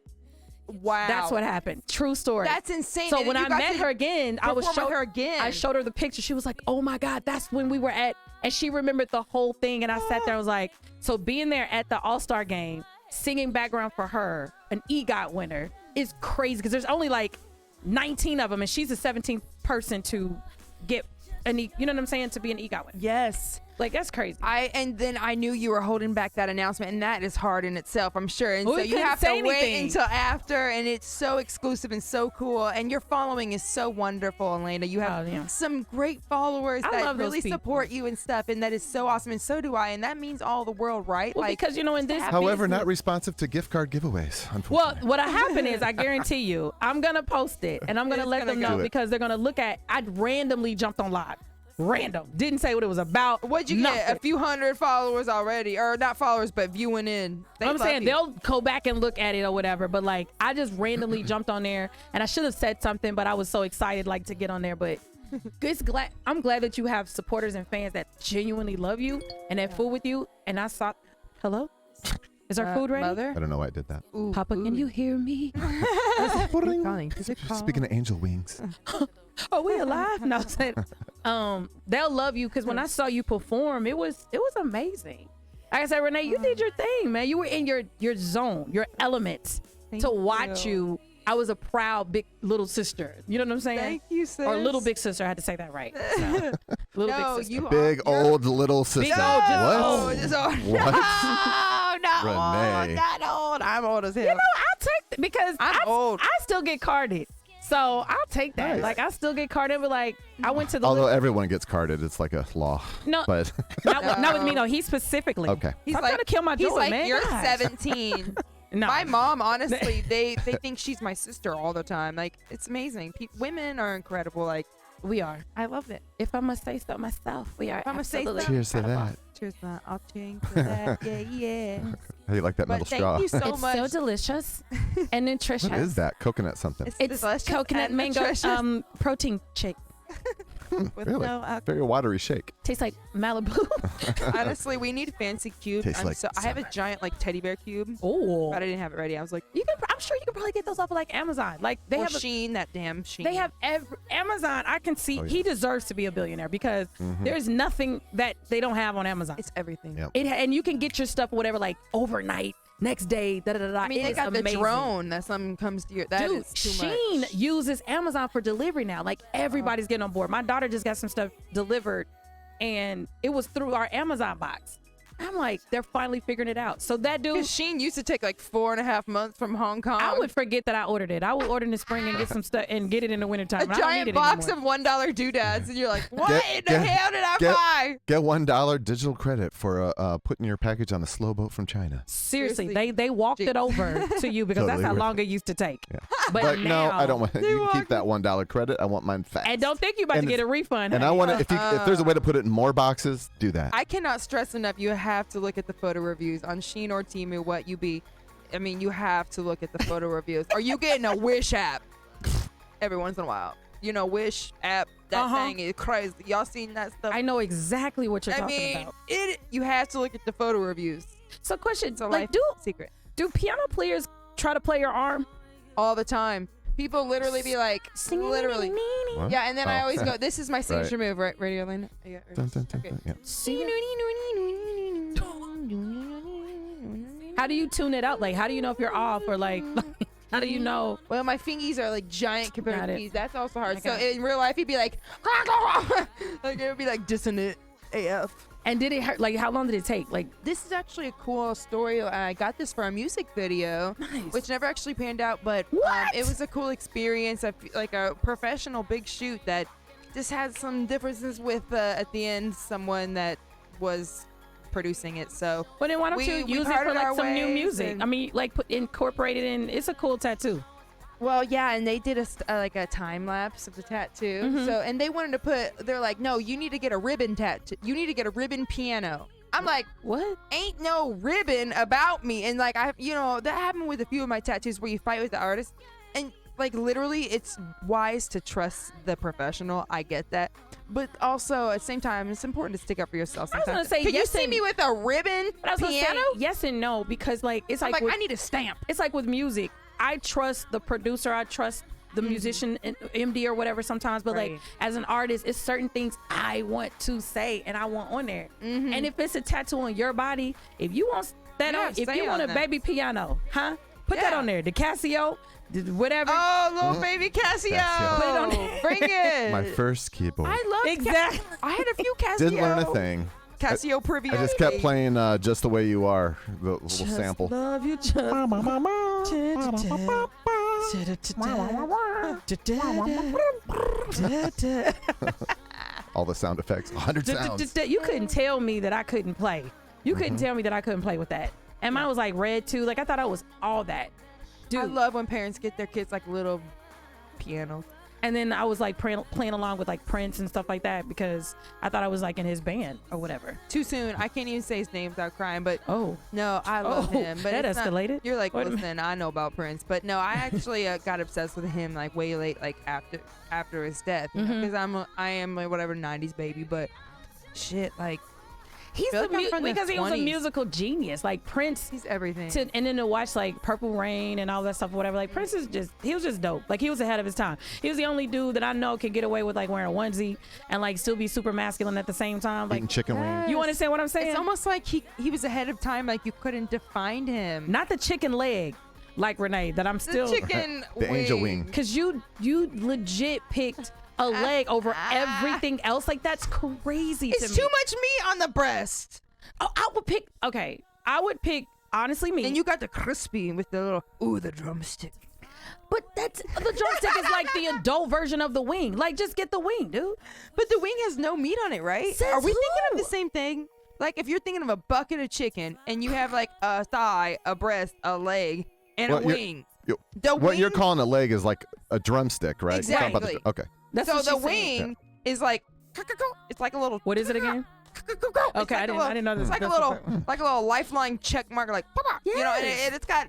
Wow. That's what happened. True story. That's insane. So And when you I got met to her again, I was perform with her again. I showed her the picture. She was like, "Oh my God, that's when we were at," and she remembered the whole thing. And I sat there, I was like, so being there at the All-Star game, singing background for her, an EGOT winner, is crazy because there's only like 19 of them, and she's the 17th person to get you know what I'm saying, to be an EGOT winner. Yes. Like that's crazy. And then I knew you were holding back that announcement, and that is hard in itself, I'm sure. And Well, so we you couldn't have to say wait anything. until after, and it's so exclusive and so cool. And your following is so wonderful, Alaina. You have Oh, yeah. some great followers I that love those really people. support you and stuff, and that is so awesome. And so do I, and that means all the world, right? Well, because you know in this However, business- not responsive to gift card giveaways, Well, unfortunately. what'll happen is, I guarantee you, I'm gonna post it and I'm gonna It's let gonna them go. know Do it. because they're gonna look at. I randomly jumped on live, random. Didn't say what it was about. What'd you Nothing. get? A few hundred followers already, or not followers, but viewing in. They I'm love saying you. they'll go back and look at it or whatever. But like, I just randomly jumped on there, and I should have said something, but I was so excited like to get on there. But I'm glad that you have supporters and fans that genuinely love you and that fool with you. And I saw, hello. Is our food ready? Mother? I don't know why I did that. Ooh, Papa, can you hear me? Speaking of angel wings. Are we alive? No, I'm saying, they'll love you because when I saw you perform, it was amazing. Like I said, Renae, you did your thing, man. You were in your zone, your element. To watch you, I was a proud big little sister. You know what I'm saying? Thank you, sis. Or little big sister. I had to say that right. So, little No, big sister. you Big old little sister. Big old, just what? old. Just old. What? No, not Renee. old. Not old. I'm old as hell. You know, I'll take because I'm old. I still get carded. So I'll take that. Nice. Like I still get carded, but like I went to the Although everyone gets carded, it's like a law. No. But not with me. No, he specifically. okay. He's I'm like, trying to kill my he's joy, like, man. you're God. 17. No. My mom, honestly, they think she's my sister all the time. Like, it's amazing. Women are incredible. Like, We are. I love it. If I must say so myself, we are. If I must say absolutely so. Cheers to incredible. that. Cheers, man. I'll change to that. Yeah. How you like that But metal thank straw? you so It's much. so delicious and nutritious. What is that? Coconut something. It's delicious coconut and mango nutritious. protein shake. With Really? no alcohol. Very watery shake. Tastes like Malibu. Honestly, we need fancy cubes. Tastes like I have a summer. giant like teddy bear cube, Oh, but I didn't have it ready. I was like, I'm sure you can probably get those off of like Amazon. Like they or have. Sheen, that damn Sheen. They have Amazon. I can see Oh, yeah. he deserves to be a billionaire because there's nothing that they don't have on Amazon. It's everything. Yep. And you can get your stuff whatever like overnight, next day. Da da da da. I mean, It they is got amazing. the drone that something comes to your. That Dude, is too Sheen much. uses Amazon for delivery now. Like everybody's getting on board. My daughter just got some stuff delivered, and it was through our Amazon box. I'm like, they're finally figuring it out. So that dude, Because Sheen used to take like 4.5 months from Hong Kong. I would forget that I ordered it. I would order in the spring and get some stuff and get it in the wintertime. a and I don't need giant it box anymore. of $1 doodads, and you're like, what in the get- hell did I get- buy? Get $1 digital credit for putting your package on the slow boat from China. Seriously, Seriously. they walked it over to you because that's Totally how worth long it used to take. Yeah. But no, now, I don't want. They You can keep walk- that $1 credit. I want mine fast. And don't think you're about And to get a refund. And honey. I want to. If there's a way to put it in more boxes, do that. I cannot stress enough. You have to look at the photo reviews on Sheen or Temu. What you be? I mean, you have to look at the photo reviews. Are you getting a Wish app every once in a while? You know, Wish app. That thing is crazy. Y'all seen that stuff? I know exactly what you're I talking mean, about. you have to look at the photo reviews. So, question: It's a like, life do secret. piano players try to play your arm? All the time. People literally be like, literally. What? Yeah, and then I Oh. always go, this is my signature move, right? Radio Alaina? Yeah, right. Dun, dun, dun, Okay. dun, yeah. How do you tune it out? Like, how do you know if you're off or like, how do you know? Well, my fingies are like giant compared Got to it. these. That's also hard. I So got it. in real life, he'd be like, like it would be like dissonant AF. And did it hurt? Like, how long did it take? Like, This is actually a cool story. I got this for a music video, Nice. which never actually panned out, but What? it was a cool experience. Like a professional big shoot that just had some differences with at the end someone that was producing it. So well, then why don't we you use it parted for like our some new ways music? and- I mean, like incorporate it in. It's a cool tattoo. well, yeah, and they did like a time lapse of the tattoo. Mhm. So, and they wanted to put. They're like, no, you need to get a ribbon tattoo. You need to get a ribbon piano. I'm like, What? ain't no ribbon about me. And like, that happened with a few of my tattoos where you fight with the artist, and like literally, it's wise to trust the professional. I get that, but also at the same time, it's important to stick up for yourself. I was Sometimes. gonna say, can yes you see and- me with a ribbon But I was gonna say piano? yes and no because like it's I'm like, like, with, I need a stamp. it's like with music. I trust the producer. I trust the musician, and MD or whatever sometimes. But like Right. as an artist, it's certain things I want to say and I want on there. And if it's a tattoo on your body, if you want that Yeah, on, if say you want on a that. baby piano, put that Yeah. on there. The Casio, whatever. Oh, little baby Casio. Casio. Put it on there. Bring it. My first keyboard. I love Exactly. I had a few Casio. Didn't learn a thing. Casio Privia. I just kept playing "Just the Way You Are," the little sample. Love you just. All the sound effects, 100 sounds. You couldn't tell me that I couldn't play. You couldn't tell me that I couldn't play with that. And mine was like red too. Like I thought I was all that. Dude. I love when parents get their kids like little pianos. And then I was like playing along with like Prince and stuff like that because I thought I was like in his band or whatever. Too soon. I can't even say his name without crying, but Oh, no, I love Oh, him. But that it's not- escalated. you're like, Wait a minute. listen, I know about Prince, but no, I actually got obsessed with him like way late, like after his death, Mhm. because I am a whatever '90s baby, but shit, like Because he was a musical genius. Like Prince. He's everything. And then to watch like Purple Rain and all that stuff, or whatever. Like Prince he was just dope. Like he was ahead of his time. He was the only dude that I know could get away with like wearing a onesie and like still be super masculine at the same time. Like eating chicken wings. You understand what I'm saying? It's almost like he was ahead of time. Like you couldn't define him. Not the chicken leg, like Renee. That I'm still the chicken the angel wing. Because you legit picked a leg over everything else. Like that's crazy to me. It's too much meat on the breast. Oh, I would pick honestly meat. And you got the crispy with the little the drumstick. But the drumstick is like the adult version of the wing. Like just get the wing, dude. But the wing has no meat on it, right? Says Are we thinking who? of the same thing? Like if you're thinking of a bucket of chicken and you have like a thigh, a breast, a leg, and a wing. What you're calling a leg is like a drumstick, right? Exactly. Okay. So the wing is like it's like a little. What is it again? Okay, I didn't know this. It's like a little lifeline check mark, like you know, and it's got.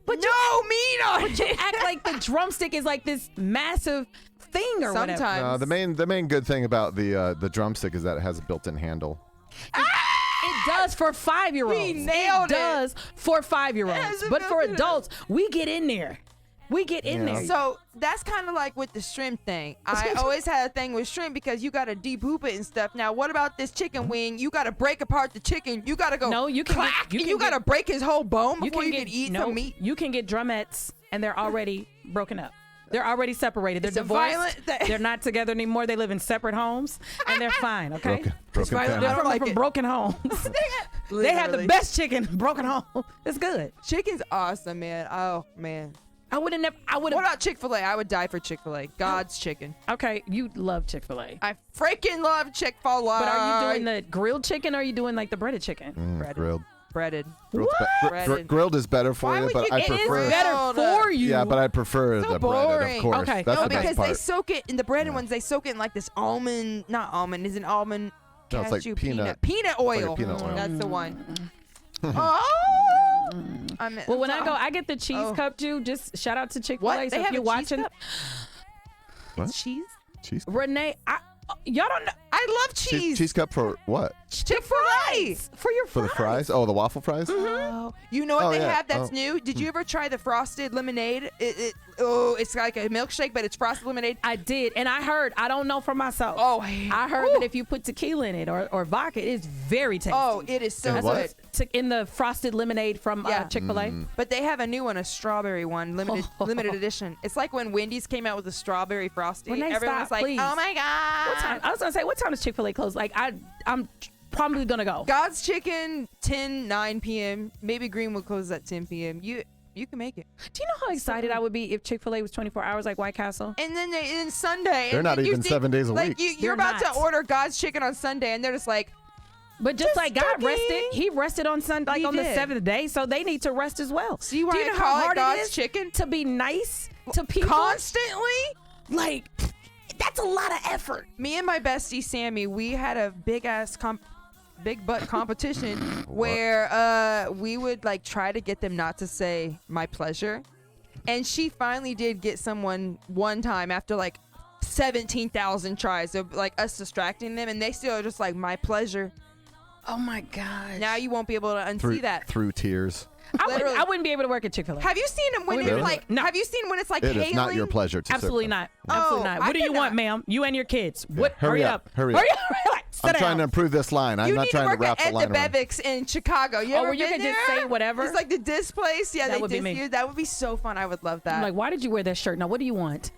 But no meat on it. You act like the drumstick is like this massive thing or Sometimes. whatever. The main good thing about the drumstick is that it has a built-in handle. It does for 5-year-olds. We nailed it. It does for 5-year-olds. But for adults, we get in there. We get in there. So that's kind of like with the shrimp thing. I always had a thing with shrimp because you got to depoop it and stuff. Now, what about this chicken wing? You got to break apart the chicken. You got to go clack, and you got to break his whole bone before you can eat some meat. You can get drumettes, and they're already broken up. They're already separated. They're divorced. They're not together anymore. They live in separate homes, and they're fine, okay? Broken family. They're from broken homes. They have the best chicken, broken home. It's good. Chicken's awesome, man. Oh, man. I would have. What about Chick-fil-A? I would die for Chick-fil-A. God's chicken. Okay, you love Chick-fil-A. I freaking love Chick-fil-A. But are you doing the grilled chicken or are you doing like the breaded chicken? Grilled. Breaded. Grilled is better for you, but I prefer. It is better for you. Yeah, but I prefer the breaded, of course. Okay. That's No, the best because part. they soak it in the breaded ones. They soak it in like this almond, not almond, is an almond. No, it's like cashew peanut oil. Like peanut oil. That's the one. Well, when I go, I get the cheese cup too. Just shout out to Chick-fil-A. What? So They if have you're a cheese watching, cup? What? Cheese? Cheese. Renee, y'all don't know. I love cheese. Cheese cup for what? Chick-fil-A. For your For the fries? Oh, the waffle fries? Oh, you know what they have that's Oh. new? Did you ever try the frosted lemonade? It's like a milkshake, but it's frosted lemonade. I did, and I heard. I don't know for myself. Oh, I heard that if you put tequila in it or vodka, it is very tasty. Oh, it is so And good. what? In the frosted lemonade from Chick-fil-A. But they have a new one, a strawberry one, limited edition. It's like when Wendy's came out with a strawberry frosty. Renee, Everyone's stop, like, please. "Oh my god!" What time? I was gonna say, what time does Chick-fil-A close? Like, I'm probably gonna go. God's Chicken, 9 p.m. Maybe Greenwood closes at 10 p.m. You can make it. Do you know how excited I would be if Chick-fil-A was 24 hours like White Castle? And then in Sunday, They're and not then you even think, 7 days a like, week. You're They're about not. to order God's Chicken on Sunday, and they're just like, But just like God joking. rested, He rested on Sunday, like He on the did. 7th day, so they need to rest as well. See why Do you I know call how it hard God's it is Chicken? to be nice to people constantly? Like, that's a lot of effort. Me and my bestie Sammy, we had a big butt competition where we would like try to get them not to say my pleasure, and she finally did get someone one time after like 17,000 tries of like us distracting them, and they still are just like my pleasure. Oh my God. Now you won't be able to unsee that. Through tears. Literally. I wouldn't be able to work at Chick-fil-A. Have you seen them when Really? it's like? No. Have you seen when it's like It hailing? is not your pleasure to Absolutely serve them. not. Absolutely Oh, not. I What do you cannot. want, ma'am? You and your kids. What? Hurry up. Hurry up. Sit I'm down. trying to improve this line. I'm You not need trying to to work wrap the at line the around. Bevics in Chicago. You ever where you been can just there? say whatever? It's like the disc place. Yeah, That they would be diss me. you. That would be so fun. I would love that. I'm like, why did you wear that shirt? Now, what do you want?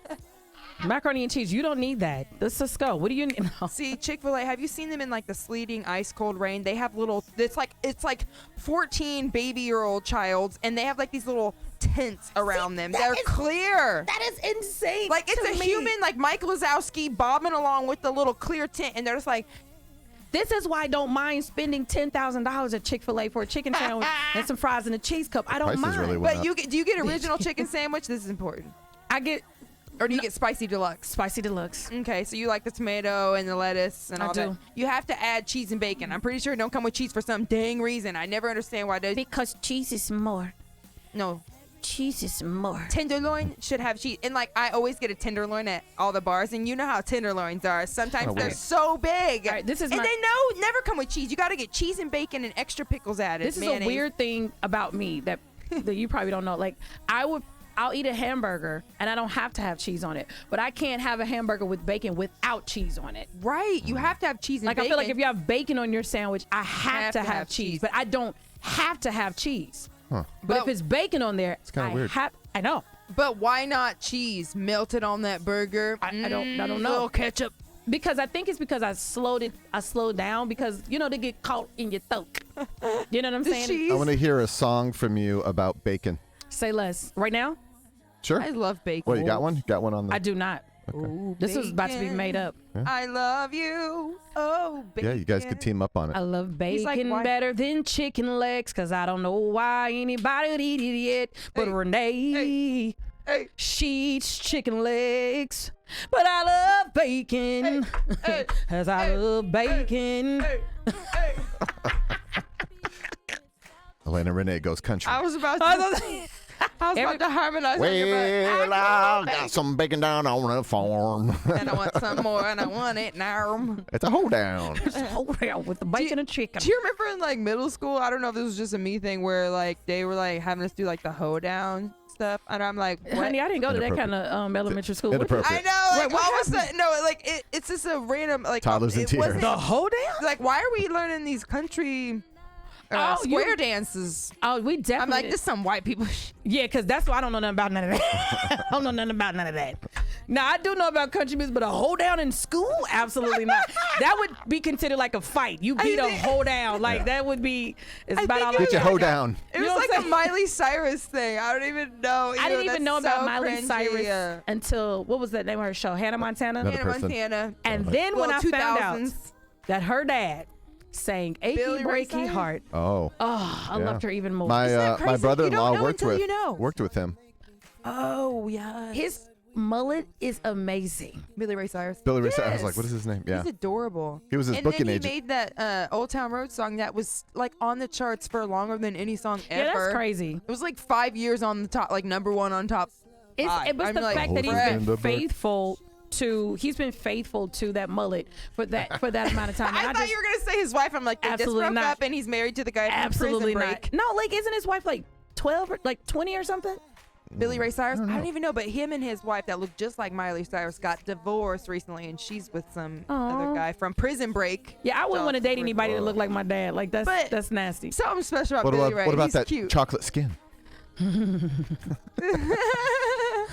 Macaroni and cheese. You don't need that. Let's just go. What do you need? No. See, Chick-fil-A, have you seen them in like the sleeting ice cold rain? They have little, it's like 14 baby-year-old childs, and they have like these little tents around them. They're clear. That is insane. Like it's to a me. human like Mike Wazowski bobbing along with the little clear tent, and they're just like, This is why I don't mind spending $10,000 at Chick-fil-A for a chicken sandwich and some fries and a cheese cup. I don't Prices mind. really went but up. do you get original chicken sandwich? This is important. I get Or do you get spicy deluxe? spicy deluxe. Okay, so you like the tomato and the lettuce and I all do. that. You have to add cheese and bacon. I'm pretty sure it don't come with cheese for some dang reason. I never understand why they. Because cheese is more. No, cheese is more. Tenderloin should have cheese. And like I always get a tenderloin at all the bars, and you know how tenderloins are. Sometimes they're so big. All right, this is and my- they never come with cheese. You got to get cheese and bacon and extra pickles added. This is a weird thing about me that you probably don't know. Like I'll eat a hamburger and I don't have to have cheese on it, but I can't have a hamburger with bacon without cheese on it. Right. You have to have cheese and Like bacon. I feel like if you have bacon on your sandwich, I have to have cheese, but I don't have to have cheese. Huh. But if it's bacon on there, kinda weird. I know. But why not cheese melted on that burger? I don't know. Little ketchup. Because I think it's because I slowed down because they get caught in your throat. You know what I'm saying? Cheese. I want to hear a song from you about bacon. Say less. Right now? Sure. I love bacon. What, you got one? You got one on the... I do not. Ooh, This was about to be made up. I love you. Oh, bacon. Yeah, you guys could team up on it. I love He's bacon like, why- better than chicken legs because I don't know why anybody would eat it yet. But Renee, Hey. she eats chicken legs. But I love bacon because I love bacon. Alaina Renae goes country. I was about to harmonize. Well, I got some bacon down on the farm. And I want some more, and I want it now. It's a hoedown. Oh, yeah, with the bacon and chicken. Do you remember in like middle school? I don't know if this was just a me thing where like they were like having us do like the hoedown stuff, and I'm like, what? Honey, I didn't go to that kind of elementary school. Inappropriate. I know. Like, What what was happened? that? No, like it's just a random like Toddlers in it tears. wasn't- The hoedown? Like, why are we learning these country square dances? Oh, we definitely. I'm like, this some white people shit. Yeah, because that's why I don't know nothing about none of that. I don't know nothing about none of that. Now, I do know about country music, but a hoedown in school? Absolutely not. That would be considered like a fight. You beat a hoedown. Like, that would be, it's I about think all it I Get your got. hoedown. It You was know what like I'm a Miley Cyrus thing. I don't even know. I didn't even know That's about so Miley cringy. Cyrus until, what was that name of her show? Hannah Montana? Another Hannah person. Montana. And then when I Little found out 2000s. that her dad sang Achy Billy Ray Breaky Cyrus? Heart, Oh. I Yeah. loved her even more. My that my crazy? brother-in-law You don't know worked until with you know. worked with him. Oh, yeah. His mullet is amazing. Billy Ray Cyrus. Billy Ray Cyrus. I was Yes. like, what is his name? Yeah. He's adorable. He was his and booking then he agent. made that Old Town Road song that was like on the charts for longer than any song ever. Yeah, that's crazy. It was like 5 years on the top, like #1 on top. It's five. but I'm the like, fact that he's Over in been the back. he's been faithful to that mullet for that amount of time. I And thought you were gonna say his wife. I'm like, they just Absolutely broke not. up and he's married to the guy from absolutely Prison not. Break. No, like isn't his wife like 12 or like 20 or something? Billy Ray Cyrus. I don't even know, but him and his wife that looked just like Miley Cyrus got divorced recently, and she's with some other guy from Prison Break. Yeah, I wouldn't want to date Super anybody that cool. looked like my dad. Like But- that's nasty. Something special about What Billy about Ray. what about He's that cute. chocolate skin?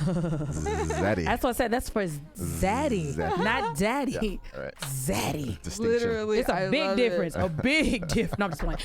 Zaddy. That's what I said. That's for Zaddy, Zaddy. not Daddy. Yeah, all right. Zaddy. Distinction. Literally, It's a I big love difference. It. A big difference. No, I'm just playing.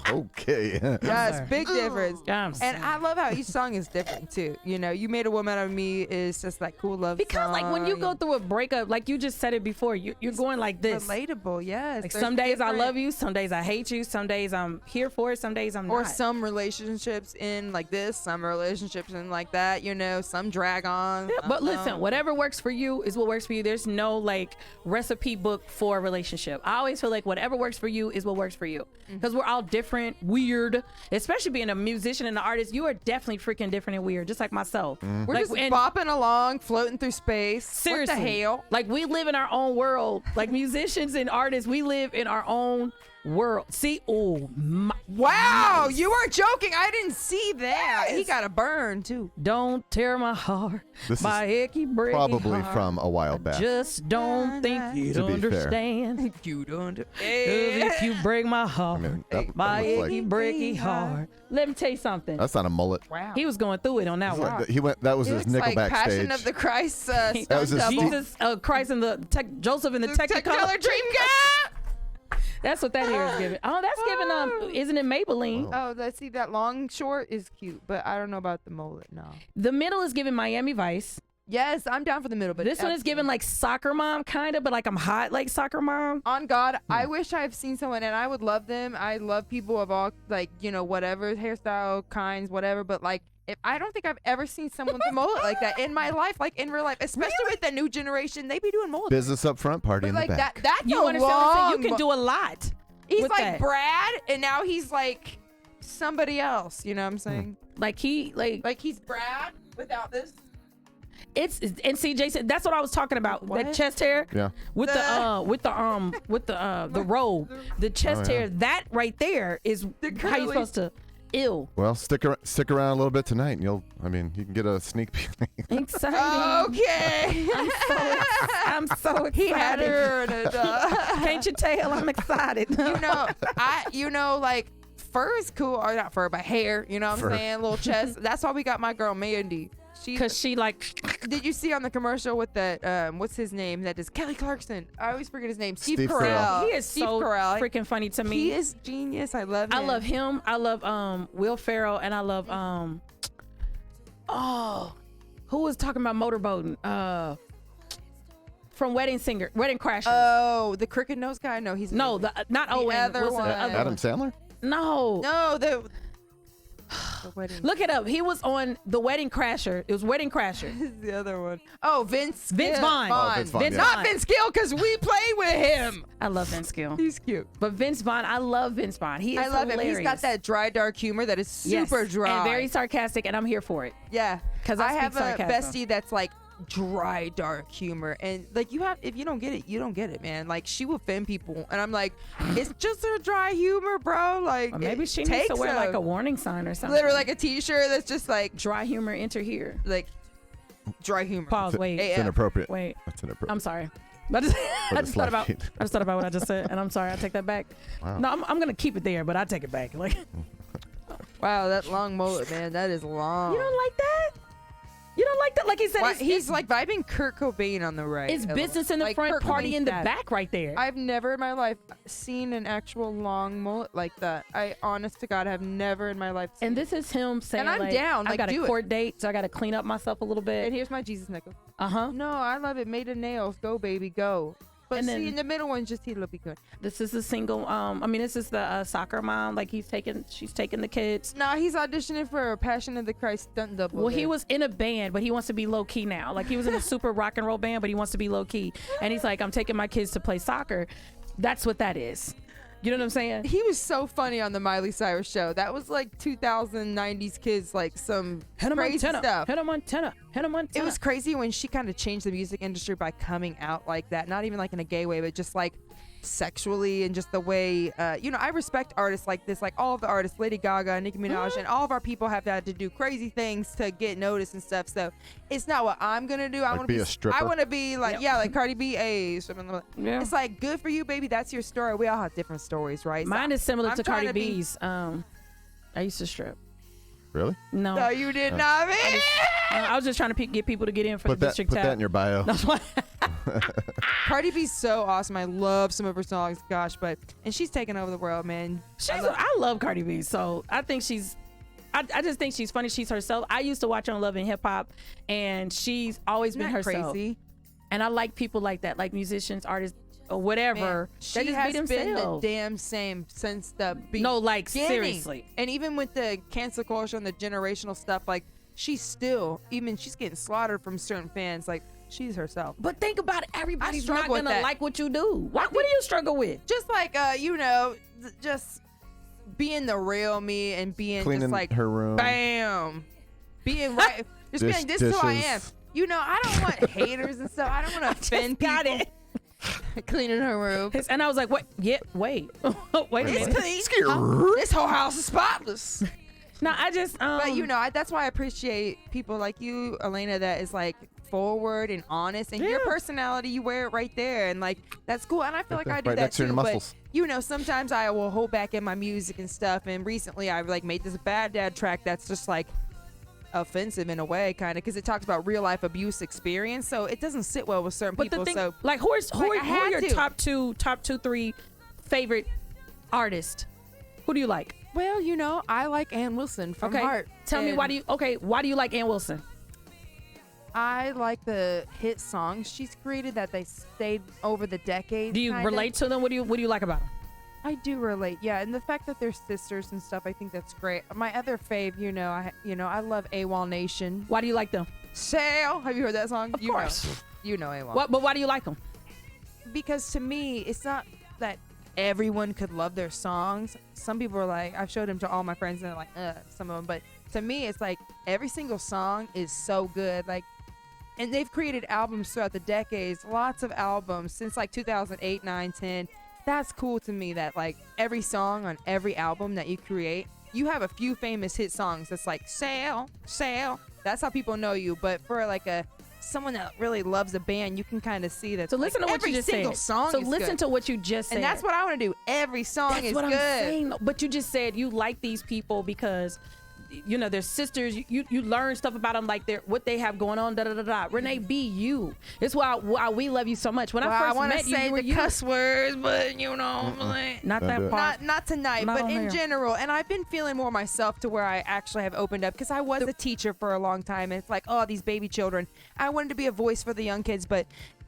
Okay. Yes, sorry. big difference. I'm And sorry. I love how each song is different too. You know, You Made a Woman Out of Me is just like cool love Because like when you song. go through a breakup, like you just said it before, you're going like this. relatable, yes. Like There's some days I different- love you, some days I hate you, some days I'm here for it, some days I'm Or not. some relationships in like this, some relationships in like that, you know, some drag on. Yeah, but some listen, don't. whatever works for you is what works for you. There's no like recipe book for a relationship. I always feel like whatever works for you is what works for you. Because we're all different, weird. Especially being a musician and an artist, you are definitely freaking different and weird, just like myself. We're Like, just and bopping along, floating through space. seriously, What the hell? like we live in our own world. Like musicians and artists, we live in our own world. See, oh my, Wow, you weren't joking. I didn't see that. He got a burn too. don't tear my heart. This my achy breaky Probably heart. from a while back. Just don't think you To be fair. understand. You don't. 'Cause if you break my heart, I mean, that my looks achy like, breaky heart. Let me tell you something. that's not a mullet. Wow. He was going through it on that It's one. like he went. That was He his looks Nickelback like Passion stage. of the Christ. That was his stunt double. Jesus Christ and Joseph in the Technicolor. Technicolor Dreamcoat. That's what that hair is giving. Oh, that's giving isn't it Maybelline? Oh, let's see. That long short is cute, but I don't know about the mullet. No. The middle is giving Miami Vice. Yes, I'm down for the middle, but This one is giving like soccer mom kind of, but like I'm hot like soccer mom. On God, I wish I've seen someone, and I would love them. I love people of all, like, you know, whatever hairstyle kinds, whatever. But like, if I don't think I've ever seen someone with a mullet like that in my life, like in real life, especially with the new generation, they be doing mullets. Business up front, party But in like the back. that's You a understand what I'm saying? long You can do a lot. He's with like that. Brad, and now he's like somebody else. You know what I'm saying? Like he's Brad without this. And see, Jason, that's what I was talking about. What? That chest hair, with the robe, the chest hair. That right there is how you supposed to. Ew. Well, stick around a little bit tonight, and you can get a sneak peek. Exciting. Okay. I'm so excited. He had her in it. Can't you tell? I'm excited. Like fur is cool, or not fur, but hair. You know what I'm saying? Little chest. That's why we got my girl Mandy. Because she like. Did you see on the commercial with that? What's his name? That is Kelly Clarkson. I always forget his name. Steve Carell. He is so freaking funny to me. He is genius. I love him. I love him. I love Will Ferrell, and I love who was talking about motorboating? From Wedding Crashers. Oh, the crooked nose guy. No, he's not Owen. The other one. Adam Sandler. No, the wedding. Look it up. He was on The Wedding Crasher. It was Wedding Crasher. The other one. Oh, Vince Vaughn. Oh, Vince Vaughn. Not Vince Gill, because we play with him. I love Vince Gill. He's cute. But Vince Vaughn, I love Vince Vaughn. I love him. He's got that dry, dark humor that is super dry. And very sarcastic, and I'm here for it. Yeah. Because I have a bestie that's like dry, dark humor. And like if you don't get it, you don't get it, man. Like she will offend people. And I'm like, it's just her dry humor, bro. Like or maybe she needs to wear like a warning sign or something. Literally like a t-shirt that's just like dry humor, enter here. Like dry humor. Pause, wait. It's inappropriate. Wait. That's inappropriate. I'm sorry. I just thought about what I just said, and I'm sorry. I take that back. Wow. No, I'm gonna keep it there, but I take it back. Like, wow, that long mullet, man. That is long. You don't like that? You don't like that? Like he said, he's like vibing Kurt Cobain on the right. It's business in the front, Kurt party Cobain's in the back right there. I've never in my life seen an actual long mullet like that. I, honest to God, have never in my life seen And this is him saying, and I'm down. I got a court date, so I got to clean up myself a little bit. And here's my Jesus nickel. Uh-huh. No, I love it. Made of nails. Go, baby, go. But and see, then, in the middle one, just he'll be good. This is the single. This is the soccer mom. Like she's taking the kids. Nah, he's auditioning for Passion of the Christ stunt double. Well, he was in a band, but he wants to be low key now. Like he was in a super rock and roll band, but he wants to be low key. And he's like, I'm taking my kids to play soccer. That's what that is. You know what I'm saying? He was so funny on the Miley Cyrus show. That was like 2090s kids, like some crazy stuff. Hannah Montana. It was crazy when she kind of changed the music industry by coming out like that. Not even like in a gay way, but just like sexually and just the way, I respect artists like this. Like all of the artists, Lady Gaga, Nicki Minaj, and all of our people have had to do crazy things to get noticed and stuff. So it's not what I'm going to do. I want to be a stripper. I want to be like, like Cardi B, It's like, good for you, baby. That's your story. We all have different stories, right? Mine is similar to Cardi B's. I used to strip. Really? No, you did not, man. I was just trying to get people to get in for the district tap. Put that in your bio. That's why. Cardi B's so awesome. I love some of her songs. Gosh, and she's taking over the world, man. I love Cardi B. So I think I just think she's funny. She's herself. I used to watch her on Love and Hip Hop, and she's always been herself. Crazy. And I like people like that, like musicians, artists, or whatever. Man, she has been the damn same since the beginning. No, like seriously. And even with the cancel culture and the generational stuff, like she's getting slaughtered from certain fans. Like she's herself. But think about it. Everybody's not gonna like what you do. What do you struggle with? Just like just being the real me and being cleaning just like her room. Bam. Being right. Just being this is who I am. I don't want haters and stuff. I don't want to offend people. Got it. Cleaning her room. And I was like, what? Yeah, wait. Wait a minute. It's clean. This whole house is spotless. No, I just But that's why I appreciate people like you, Alaina, that is like forward and honest, and your personality, you wear it right there, and like that's cool. And I feel like I do that too. But sometimes I will hold back in my music and stuff. And recently I've like made this Bad Dad track that's just like offensive in a way, kind of, because it talks about real life abuse experience, so it doesn't sit well with certain people. So like who are your top two, 3 favorite artists? Who do you like? Well, I like Ann Wilson from Heart. Tell me why do you like Ann Wilson? I like the hit songs she's created that they stayed over the decades. Do you relate to them? What do you like about them? I do relate, yeah, and the fact that they're sisters and stuff, I think that's great. My other fave, I love AWOL Nation. Why do you like them? Sail, have you heard that song? Of course. You know AWOL. But why do you like them? Because to me, it's not that everyone could love their songs. Some people are like, I've showed them to all my friends and they're like, some of them. But to me, it's like every single song is so good. Like, and they've created albums throughout the decades, lots of albums since like 2008, 9, 10. That's cool to me that like every song on every album that you create, you have a few famous hit songs that's like sail, sail. That's how people know you. But for like someone that really loves a band, you can kind of see that. So listen to what you just said. Every single song so is listen good. to what you just said. And that's what I want to do. Every song That's is what good. I'm saying. But you just said you like these people because, you know, they're sisters. You learn stuff about them, like what they have going on. Da da da da. Renee, be you. It's why we love you so much. When I first met you, you were the cuss words, but you know, like, not Don't do that it. part. not tonight, Not but on in here. general. And I've been feeling more myself to where I actually have opened up because I was a teacher for a long time. And it's like, oh, these baby children. I wanted to be a voice for the young kids, but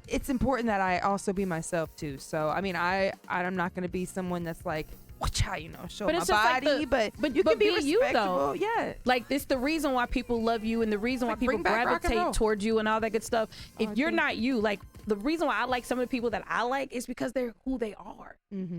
it's important that I also be myself too. So I mean, I'm not going to be someone that's like, you know, show But my it's just like body, but you can be you, respectable. though. Yeah. Like, it's the reason why people love you and the reason why Like, people bring back rock and roll. gravitate towards you and all that good stuff. If you're thank not you, like, the reason why I like some of the people that I like is because they're who they are.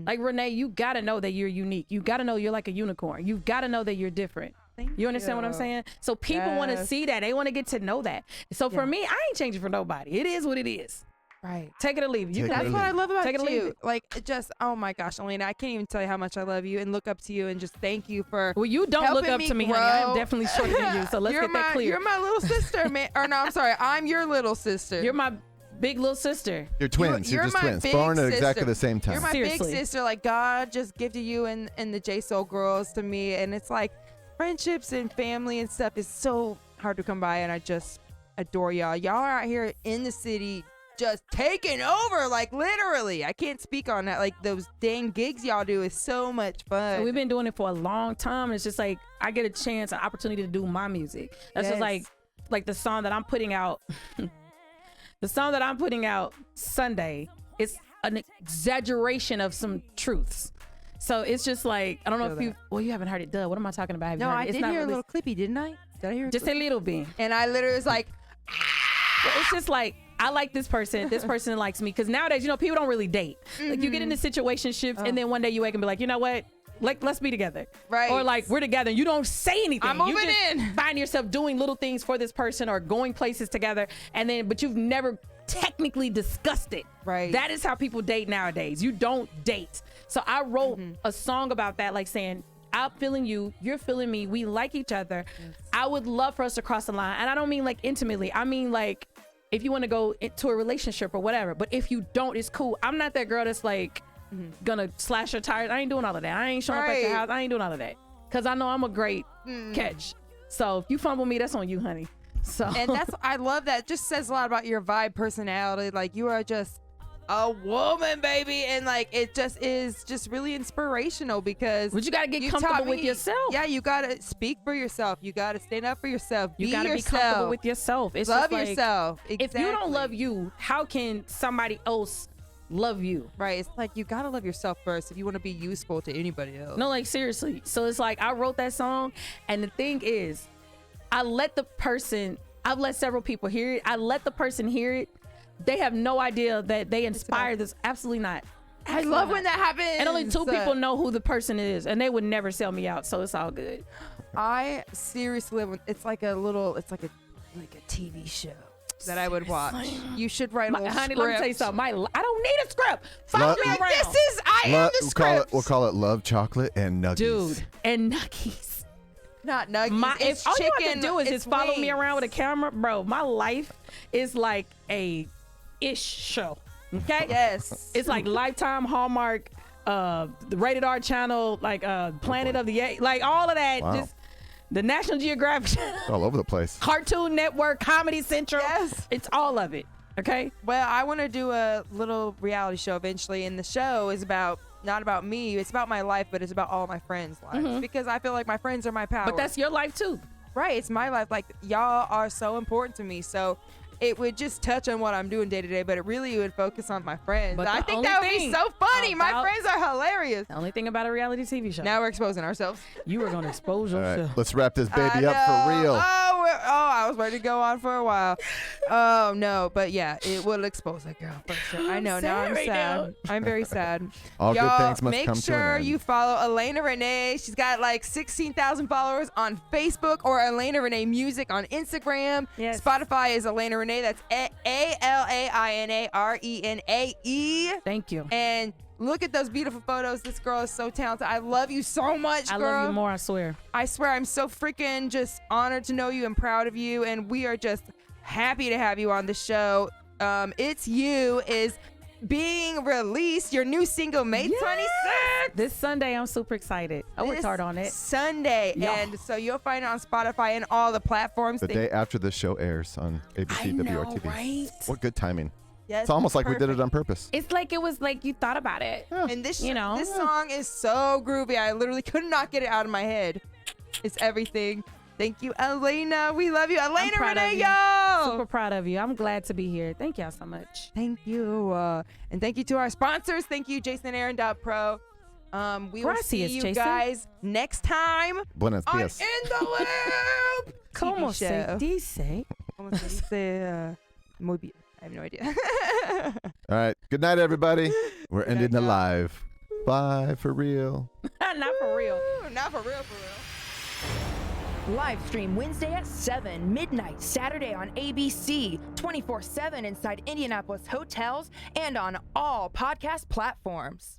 Like, Renee, you got to know that you're unique. You got to know you're like a unicorn. You got to know that you're different. You understand what I'm saying? So people want to Yes. see that. They want to get to know that. So for me, I ain't changing for nobody. It is what it is. Right. Take it or leave it. You Take can it or That's leave what it. I love about Take it or leave you. it. Like, it just, oh my gosh, Alaina, I can't even tell you how much I love you and look up to you and just thank you for. Well, you don't look helping up me to me, honey. I am grow. definitely shorter than you. So let's You're get that clear. You're my little sister, man. Or no, I'm sorry. I'm your little sister. You're my big little sister. You're twins. You're just my twins. big Born at exactly sister. the same time. You're my Seriously. big sister. Like, God just gifted you and the J Soul girls to me. And it's like friendships and family and stuff is so hard to come by. And I just adore y'all. Y'all are out here in the city just taking over, like literally. I can't speak on that. Like, those dang gigs y'all do is so much fun. So we've been doing it for a long time. And it's just like, I get a chance, an opportunity to do my music. That's just like the song that I'm putting out. The song that I'm putting out Sunday, it's an exaggeration of some truths. So it's just like, I don't know if you haven't heard it. Duh, what am I talking about? Have you No, heard I it? It's did not hear a released. little clippy, didn't I? Did I hear Just a little bit. And I literally was like, Well, it's just like, I like this person likes me. Because nowadays, you know, people don't really date. Like, you get into situationships and then one day you wake and be like, you know what? Like, let's be together. Right. Or like, we're together and you don't say anything. I'm you moving just in. find yourself doing little things for this person or going places together. And then, but you've never technically discussed it. Right. That is how people date nowadays. You don't date. So I wrote a song about that, like saying, I'm feeling you, you're feeling me, we like each other. Yes. I would love for us to cross the line. And I don't mean like intimately. I mean like, if you want to go into a relationship or whatever. But if you don't, it's cool. I'm not that girl that's like gonna slash your tires. I ain't doing all of that. I ain't showing up at your house. I ain't doing all of that. Because I know I'm a great catch. So if you fumble me, that's on you, honey. So and I love that. It just says a lot about your vibe, personality. Like, you are just a woman, baby. And like, it just is just really inspirational because but you got to get you comfortable taught with me- yourself. Yeah, you got to speak for yourself. You got to stand up for yourself. You Be got to be yourself. comfortable with yourself. It's Love just like, yourself. If you don't love you, how can somebody else love you? Right. It's like, you got to love yourself first if you want to be useful to anybody else. No, like seriously. So it's like, I wrote that song, and the thing is, I've let several people hear it. I let the person hear it. They have no idea that they inspired this. Absolutely not. I love when that happens. And only two people know who the person is, and they would never sell me out. So it's all good. I seriously, it's like a TV show that I would watch. You should write a little Honey, script. let me tell you something. I don't need a script. Follow me around. I am the script. We'll call it Love, Chocolate, and Nuggies. Dude, and Nuggies. Not nuggies. It's If all chicken. you have to do is it's just follow me wings. around with a camera, bro. My life is like a ish show. Okay. Yes. It's like Lifetime, Hallmark, the Rated R channel, like Planet of the Apes, like all of that. Wow. Just the National Geographic channel, All over the place. Cartoon Network, Comedy Central. Yes. It's all of it. Okay. Well, I want to do a little reality show eventually, and the show is not about me. It's about my life, but it's about all my friends' lives because I feel like my friends are my power. But that's your life too. right. It's my life. Like, y'all are so important to me. So it would just touch on what I'm doing day to day, but it really would focus on my friends. But I the think only that would be thing so funny. My about- friends are hilarious. The only thing about a reality TV show. Now we're exposing ourselves. You are gonna expose All yourself. right, let's wrap this baby I up for know. real. Oh, I was ready to go on for a while. Oh no, but yeah, it will expose that girl for sure. I know. Now I'm sad. I'm very sad. All Y'all, good things must make come to sure an end. you follow Alaina Renae. She's got like 16,000 followers on Facebook, or Alaina Renae Music on Instagram. Yes. Spotify is Alaina Renae. That's ALAINARENAE. Thank you. And look at those beautiful photos. This girl is so talented. I love you so much, girl. I love you more, I swear. I swear, I'm so freaking just honored to know you and proud of you. And we are just happy to have you on the show. It's You is being released. Your new single, May 26th. This Sunday, I'm super excited. I worked hard on it. Sunday. Yeah. And so you'll find it on Spotify and all the platforms. The day after the show airs on ABC WRTV. Right? What good timing. Yes, It's almost like we did perfect. it on purpose. It's like it was like you thought about it. And this, You know. this song is so groovy. I literally could not get it out of my head. It's everything. Thank you, Alaina. We love you. Alaina proud of Renae, you. y'all. Super proud of you. I'm glad to be here. Thank y'all so much. Thank you. And thank you to our sponsors. Thank you, JasonAaron.pro. We will see Gracias, you Jason. guys next time Buenos on dias. In the Loop. Como TV se show. dice? Como se dice, muy bien. I have no idea. All right. Good night, everybody. We're Good ending night, the y'all. live. Bye for real. Not for real. Not for real, for real. Live stream Wednesday at 7, midnight Saturday on ABC, 24/7 inside Indianapolis hotels and on all podcast platforms.